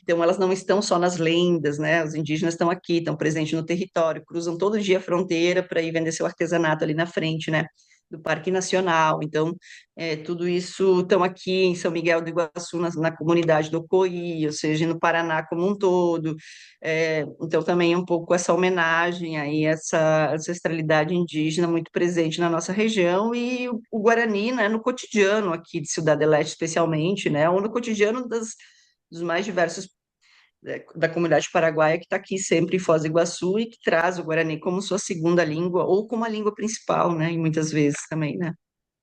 então elas não estão só nas lendas, né, os indígenas estão aqui, estão presentes no território, cruzam todo dia a fronteira para ir vender seu artesanato ali na frente, né, do Parque Nacional. Então, tudo isso estão aqui em São Miguel do Iguaçu, na comunidade do Ocoí, ou seja, no Paraná como um todo. Então, também um pouco essa homenagem aí, essa ancestralidade indígena muito presente na nossa região e o Guarani, né, no cotidiano aqui de Cidade del Este, especialmente, né, ou no cotidiano dos mais diversos da comunidade paraguaia que está aqui sempre em Foz do Iguaçu e que traz o Guarani como sua segunda língua ou como a língua principal, né? E muitas vezes também, né?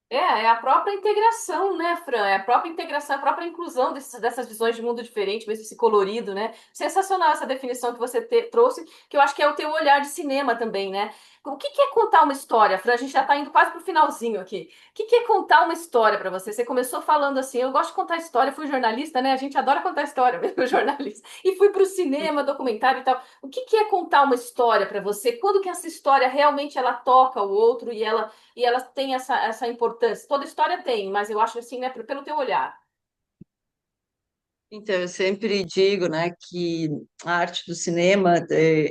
É a própria integração, né, Fran? É a própria integração, a própria inclusão dessas visões de mundo diferente, mesmo esse colorido, né? Sensacional essa definição que você trouxe, que eu acho que é o teu olhar de cinema também, né? O que que é contar uma história, Fran? A gente já está indo quase pro finalzinho aqui. O que que é contar uma história para você? Você começou falando assim, eu gosto de contar história, fui jornalista, né? A gente adora contar história, mesmo jornalista. E fui pro cinema, documentário e tal. O que que é contar uma história para você? Quando que essa história realmente ela toca o outro e elas têm essa importância. Toda história tem, mas eu acho assim, né, pelo teu olhar. Então, eu sempre digo, né, que a arte do cinema,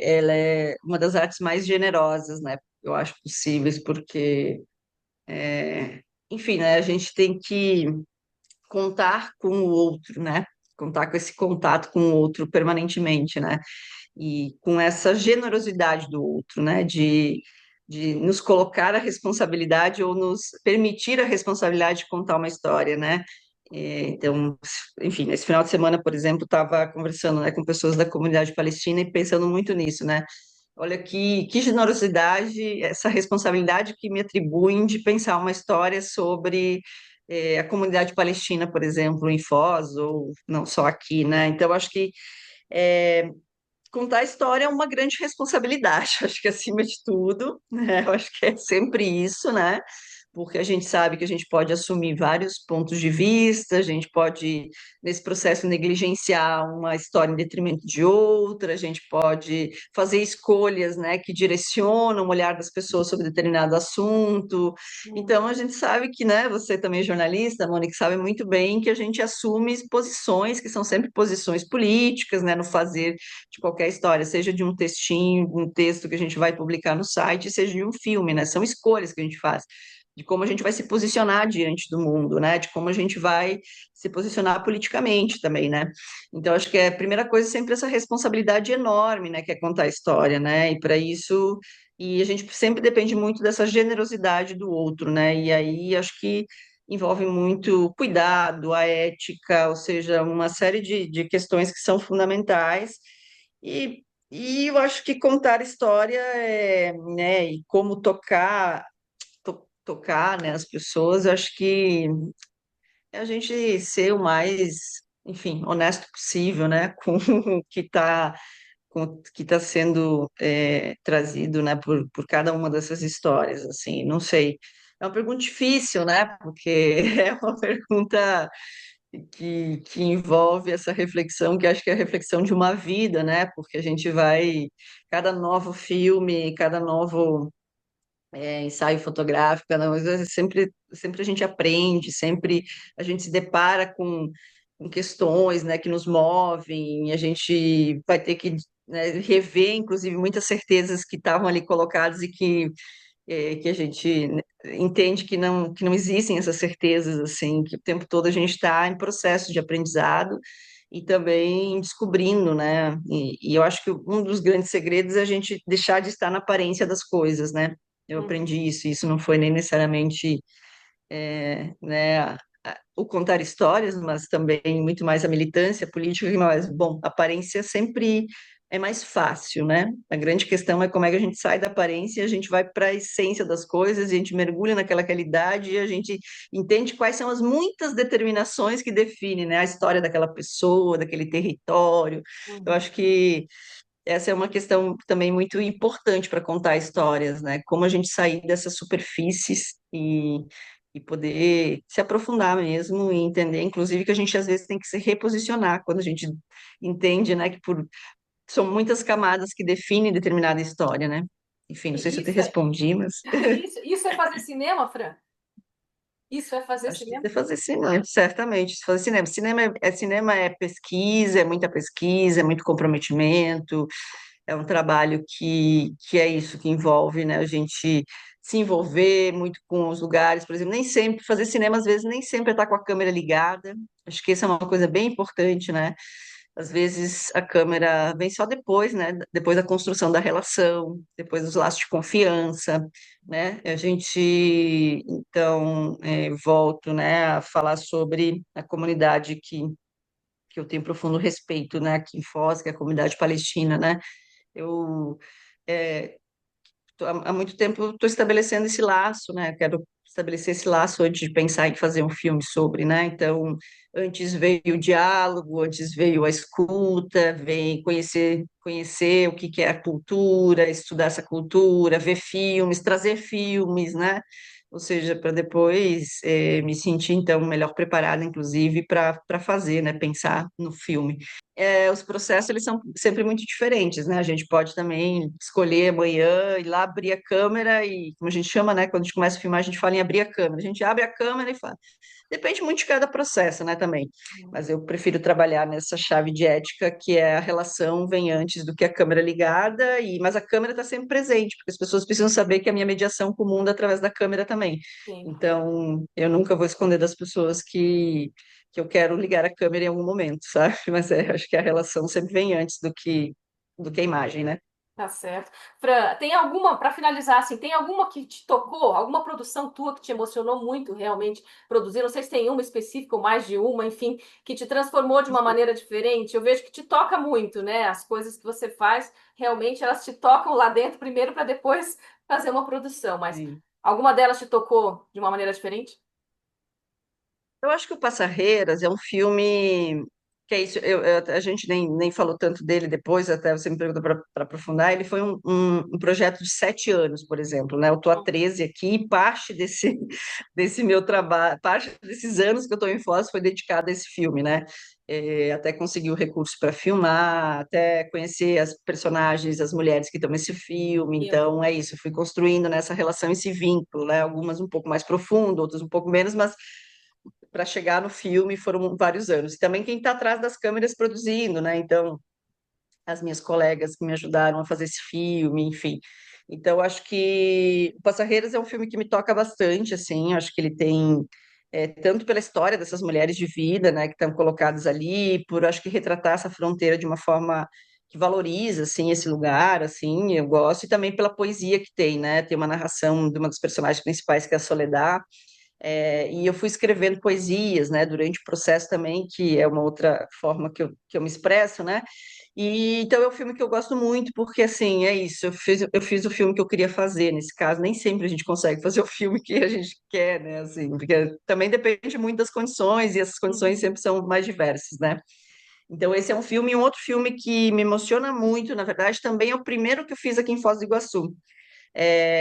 ela é uma das artes mais generosas, né, eu acho possíveis, porque, enfim, né, a gente tem que contar com o outro, né, contar com esse contato com o outro permanentemente, né, e com essa generosidade do outro, né, de nos colocar a responsabilidade ou nos permitir a responsabilidade de contar uma história, né? Então, enfim, nesse final de semana, por exemplo, estava conversando, né, com pessoas da comunidade palestina e pensando muito nisso, né? Olha que generosidade, essa responsabilidade que me atribuem de pensar uma história sobre a comunidade palestina, por exemplo, em Foz, ou não só aqui, né? Então, acho que contar a história é uma grande responsabilidade, acho que acima de tudo, né? Eu acho que é sempre isso, né? Porque a gente sabe que a gente pode assumir vários pontos de vista, a gente pode, nesse processo, negligenciar uma história em detrimento de outra, a gente pode fazer escolhas, né, que direcionam o olhar das pessoas sobre determinado assunto. Então, a gente sabe que, né, você também é jornalista, Mônica, sabe muito bem que a gente assume posições que são sempre posições políticas, né, no fazer de qualquer história, seja de um textinho, um texto que a gente vai publicar no site, seja de um filme, né? São escolhas que a gente faz, de como a gente vai se posicionar diante do mundo, né? De como a gente vai se posicionar politicamente também, né? Então, acho que a primeira coisa é sempre essa responsabilidade enorme, né? Que é contar a história, né? E para isso, e a gente sempre depende muito dessa generosidade do outro, né? E aí, acho que envolve muito cuidado, a ética, ou seja, uma série de questões que são fundamentais e eu acho que contar história né, e como tocar, né, as pessoas, eu acho que é a gente ser o mais, enfim, honesto possível, né, com o que está sendo trazido, né, por cada uma dessas histórias, assim, não sei. É uma pergunta difícil, né, porque é uma pergunta que envolve essa reflexão, que acho que é a reflexão de uma vida, né? Porque a gente vai, cada novo filme, cada novo ensaio fotográfico, cada coisa, sempre a gente aprende, sempre a gente se depara com questões, né, que nos movem, e a gente vai ter que, né, rever, inclusive, muitas certezas que estavam ali colocadas e que a gente entende que não existem essas certezas, assim, que o tempo todo a gente está em processo de aprendizado e também descobrindo, né? E eu acho que um dos grandes segredos é a gente deixar de estar na aparência das coisas, né? Eu Uhum. aprendi isso, e isso não foi nem necessariamente, né, o contar histórias, mas também muito mais a militância política, que mais, bom, aparência sempre é mais fácil, né? A grande questão é como é que a gente sai da aparência, a gente vai para a essência das coisas, a gente mergulha naquela realidade e a gente entende quais são as muitas determinações que definem, né, a história daquela pessoa, daquele território. Eu Uhum. acho que essa é uma questão também muito importante para contar histórias, né? Como a gente sair dessas superfícies e poder se aprofundar mesmo e entender, inclusive, que a gente às vezes tem que se reposicionar quando a gente entende, né, que são muitas camadas que definem determinada história, né? Enfim, não sei se eu te Isso é, respondi, mas isso é fazer cinema, Fran? Isso é fazer acho que cinema? é fazer cinema, certamente, fazer cinema. Cinema é pesquisa, é muita pesquisa, é muito comprometimento, É um trabalho que é isso, que envolve, né, a gente se envolver muito com os lugares, por exemplo, nem sempre, fazer cinema às vezes nem sempre é estar com a câmera ligada, acho que essa é uma coisa bem importante, né? Às vezes a câmera vem só depois, né? Depois da construção da relação, depois dos laços de confiança, né? A gente, então, volto, né, a falar sobre a comunidade que eu tenho profundo respeito, né, aqui em Foz, que é a comunidade palestina, né? Eu, é, há muito tempo estou estabelecendo esse laço, né? Quero estabelecer esse laço antes de pensar em fazer um filme sobre, né? Então, antes veio o diálogo, antes veio a escuta, vem conhecer o que que é a cultura, estudar essa cultura, ver filmes, trazer filmes, né? Ou seja, para depois me sentir então melhor preparada, inclusive, para fazer, né? Pensar no filme. Os processos eles são sempre muito diferentes, né? A gente pode também escolher amanhã, ir lá abrir a câmera e, como a gente chama, né? Quando a gente começa a filmar, a gente fala em abrir a câmera. A gente abre a câmera e fala. Depende muito de cada processo, né, também. Mas eu prefiro trabalhar nessa chave de ética, que é a relação vem antes do que a câmera ligada, mas a câmera está sempre presente, porque as pessoas precisam saber que a minha mediação com o mundo é através da câmera também. Sim. Então, eu nunca vou esconder das pessoas que eu quero ligar a câmera em algum momento, sabe? Mas acho que a relação sempre vem antes do que a imagem, né? Tá certo. Fran, tem alguma, para finalizar, assim, tem alguma que te tocou, alguma produção tua que te emocionou muito realmente produzir? Não sei se tem uma específica ou mais de uma, enfim, que te transformou de uma maneira diferente. Eu vejo que te toca muito, né? As coisas que você faz, realmente elas te tocam lá dentro primeiro para depois fazer uma produção. Mas Sim. alguma delas te tocou de uma maneira diferente? Eu acho que o Passarreiras é um filme que é isso, a gente nem falou tanto dele depois, até você me perguntou para aprofundar, ele foi um projeto de 7 anos, por exemplo, né? Eu estou há 13 aqui, e parte desse meu trabalho, parte desses anos que eu estou em Foz foi dedicada a esse filme, né? Até conseguir o recurso para filmar, até conhecer as personagens, as mulheres que estão nesse filme, então é isso, eu fui construindo nessa relação esse vínculo, né? Algumas um pouco mais profundo, outras um pouco menos, mas para chegar no filme foram vários anos. E também quem está atrás das câmeras produzindo, né? Então, as minhas colegas que me ajudaram a fazer esse filme, enfim. Então, acho que o Passarreiras é um filme que me toca bastante, assim, acho que ele tem, tanto pela história dessas mulheres de vida, né, que estão colocadas ali, por, acho que retratar essa fronteira de uma forma que valoriza, assim, esse lugar, assim, eu gosto, e também pela poesia que tem, né, tem uma narração de uma das personagens principais, que é a Soledad, e eu fui escrevendo poesias, né, durante o processo também, que é uma outra forma que eu me expresso, né, e então é um filme que eu gosto muito, porque, assim, é isso, eu fiz o filme que eu queria fazer, nesse caso, nem sempre a gente consegue fazer o filme que a gente quer, né, assim, porque também depende muito das condições, e essas condições sempre são mais diversas, né. Então, esse é um filme, e um outro filme que me emociona muito, na verdade, também é o primeiro que eu fiz aqui em Foz do Iguaçu.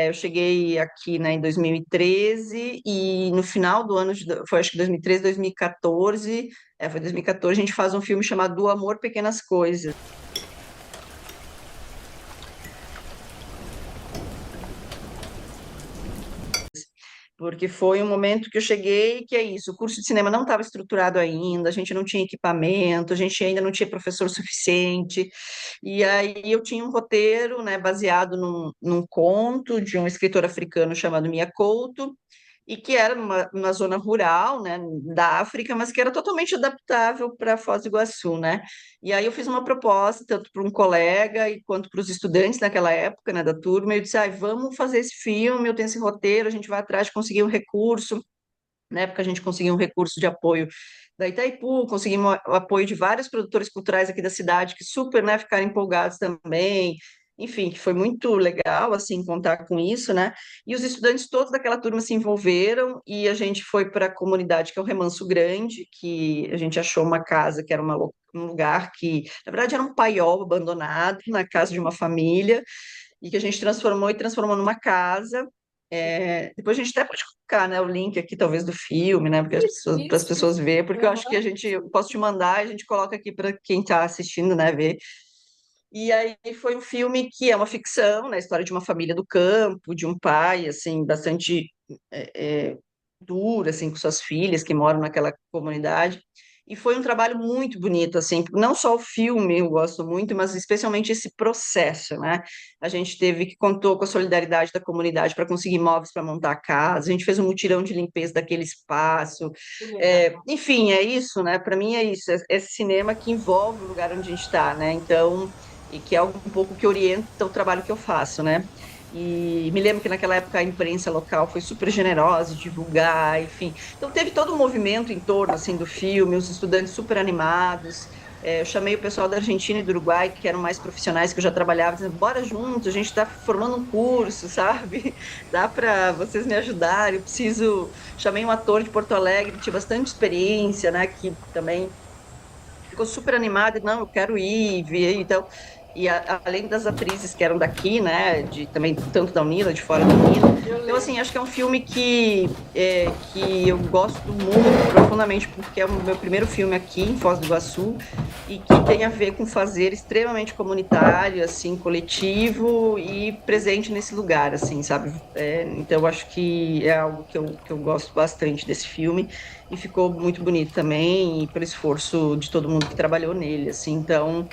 Eu cheguei aqui, né, em 2013 e no final do ano, foi acho que 2013, 2014, foi 2014, a gente faz um filme chamado Do Amor, Pequenas Coisas. Porque foi um momento que eu cheguei, que é isso, o curso de cinema não estava estruturado ainda, a gente não tinha equipamento, a gente ainda não tinha professor suficiente, e aí eu tinha um roteiro, né, baseado num conto de um escritor africano chamado Mia Couto, e que era numa zona rural, né, da África, mas que era totalmente adaptável para Foz do Iguaçu, né? E aí eu fiz uma proposta, tanto para um colega e quanto para os estudantes naquela época, né, da turma, e eu disse, vamos fazer esse filme, eu tenho esse roteiro, a gente vai atrás de conseguir um recurso, na época a gente conseguiu um recurso de apoio da Itaipu, conseguimos o apoio de vários produtores culturais aqui da cidade, que super, né, ficaram empolgados também, enfim, que foi muito legal, assim, contar com isso, né, e os estudantes todos daquela turma se envolveram, e a gente foi para a comunidade, que é o Remanso Grande, que a gente achou uma casa, que era um lugar que, na verdade, era um paiol abandonado, na casa de uma família, e que a gente transformou numa casa. Depois a gente até pode colocar, né, o link aqui, talvez, do filme, né, para as pessoas Isso. verem, porque eu acho que Aham. eu posso te mandar, a gente coloca aqui para quem está assistindo, né, ver. E aí foi um filme que é uma ficção, né, a história de uma família do campo, de um pai, assim, bastante duro, assim, com suas filhas que moram naquela comunidade. E foi um trabalho muito bonito, assim, não só o filme eu gosto muito, mas especialmente esse processo, né? A gente teve que contou com a solidariedade da comunidade para conseguir móveis para montar a casa, a gente fez um mutirão de limpeza daquele espaço. Que legal. Enfim, é isso, né? Para mim é isso, é cinema que envolve o lugar onde a gente está, né? Então, e que é algo um pouco que orienta o trabalho que eu faço, né? E me lembro que naquela época a imprensa local foi super generosa, de divulgar, enfim. Então teve todo um movimento em torno assim do filme, os estudantes super animados. Eu chamei o pessoal da Argentina e do Uruguai, que eram mais profissionais que eu já trabalhava, dizendo, bora juntos, a gente está formando um curso, sabe? Dá para vocês me ajudarem, eu preciso. Chamei um ator de Porto Alegre, que tinha bastante experiência, né? Que também ficou super animada, não, eu quero ir, ver, então, além das atrizes que eram daqui, né, de também tanto da Unila, de fora da Unila, Eu então lembro. assim, acho que é um filme que eu gosto muito profundamente, porque é o meu primeiro filme aqui em Foz do Iguaçu, e que tem a ver com fazer extremamente comunitário, assim, coletivo e presente nesse lugar, assim, sabe? Então, eu acho que é algo que eu gosto bastante desse filme, e ficou muito bonito também, e pelo esforço de todo mundo que trabalhou nele, assim, então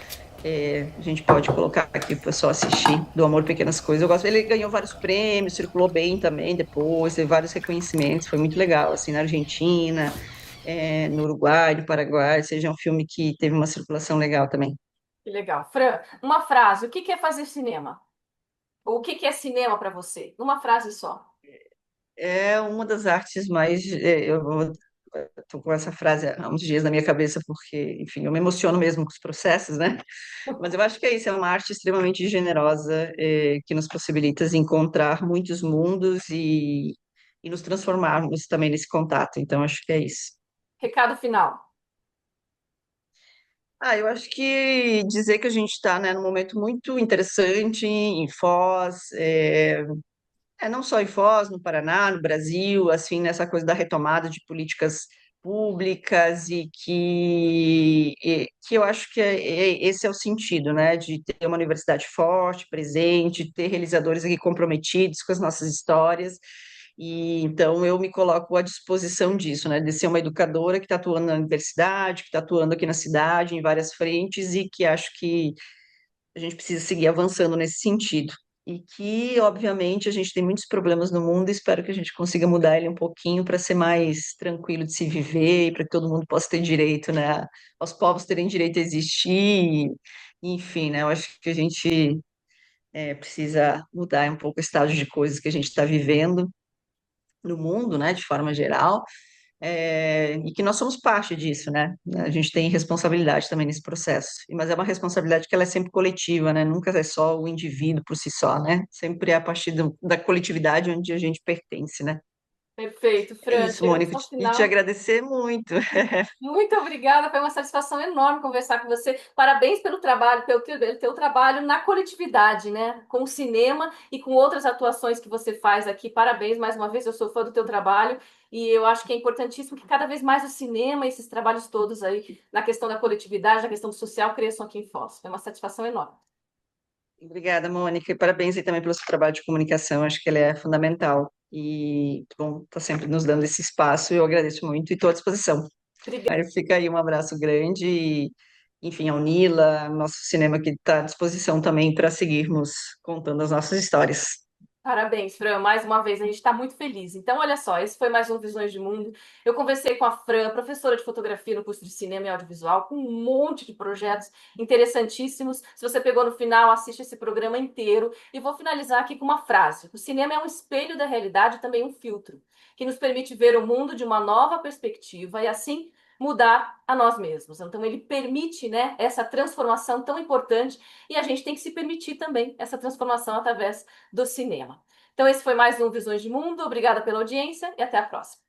a gente pode colocar aqui para o pessoal assistir, do Amor Pequenas Coisas, eu gosto, ele ganhou vários prêmios, circulou bem também depois, teve vários reconhecimentos, foi muito legal, assim, na Argentina, no Uruguai, no Paraguai, ou seja, é um filme que teve uma circulação legal também. Que legal. Fran, uma frase. O que que é fazer cinema? Ou o que que é cinema para você? Uma frase só. É uma das artes mais. Estou com essa frase há uns dias na minha cabeça, porque, enfim, eu me emociono mesmo com os processos, né? Mas eu acho que é isso, é uma arte extremamente generosa, que nos possibilita encontrar muitos mundos e nos transformarmos também nesse contato. Então, acho que é isso. Recado final. Eu acho que dizer que a gente está, né, num momento muito interessante em Foz, não só em Foz, no Paraná, no Brasil, assim, nessa coisa da retomada de políticas públicas e que eu acho que esse é o sentido, né, de ter uma universidade forte, presente, ter realizadores aqui comprometidos com as nossas histórias, e então eu me coloco à disposição disso, né, de ser uma educadora que está atuando na universidade, que está atuando aqui na cidade, em várias frentes, e que acho que a gente precisa seguir avançando nesse sentido. E que, obviamente, a gente tem muitos problemas no mundo e espero que a gente consiga mudar ele um pouquinho para ser mais tranquilo de se viver e para que todo mundo possa ter direito, né, aos povos terem direito a existir. Enfim, né, eu acho que a gente precisa mudar um pouco o estado de coisas que a gente está vivendo no mundo, né, de forma geral, e que nós somos parte disso, né? A gente tem responsabilidade também nesse processo, mas é uma responsabilidade que ela é sempre coletiva, né? Nunca é só o indivíduo por si só, né? Sempre é a partir da coletividade onde a gente pertence, né? Perfeito, É Fran. isso, Chegamos Mônica, ao e te final. agradecer muito. Muito obrigada, foi uma satisfação enorme conversar com você. Parabéns pelo trabalho, pelo teu trabalho na coletividade, né? Com o cinema e com outras atuações que você faz aqui. Parabéns mais uma vez, eu sou fã do teu trabalho e eu acho que é importantíssimo que cada vez mais o cinema, esses trabalhos todos aí, na questão da coletividade, na questão do social, cresçam aqui em Foz. Foi uma satisfação enorme. Obrigada, Mônica, e parabéns aí também pelo seu trabalho de comunicação, acho que ele é fundamental. E bom, está sempre nos dando esse espaço, eu agradeço muito e estou à disposição. Obrigada. Aí fica aí um abraço grande e, enfim, ao Nila, nosso cinema que está à disposição também para seguirmos contando as nossas histórias. Parabéns, Fran. Mais uma vez, a gente está muito feliz. Então, olha só, esse foi mais um Visões de Mundo. Eu conversei com a Fran, professora de fotografia no curso de cinema e audiovisual, com um monte de projetos interessantíssimos. Se você pegou no final, assiste esse programa inteiro. E vou finalizar aqui com uma frase: o cinema é um espelho da realidade e também um filtro, que nos permite ver o mundo de uma nova perspectiva e, assim, mudar a nós mesmos. Então, ele permite, né, essa transformação tão importante e a gente tem que se permitir também essa transformação através do cinema. Então, esse foi mais um Visões de Mundo. Obrigada pela audiência e até a próxima.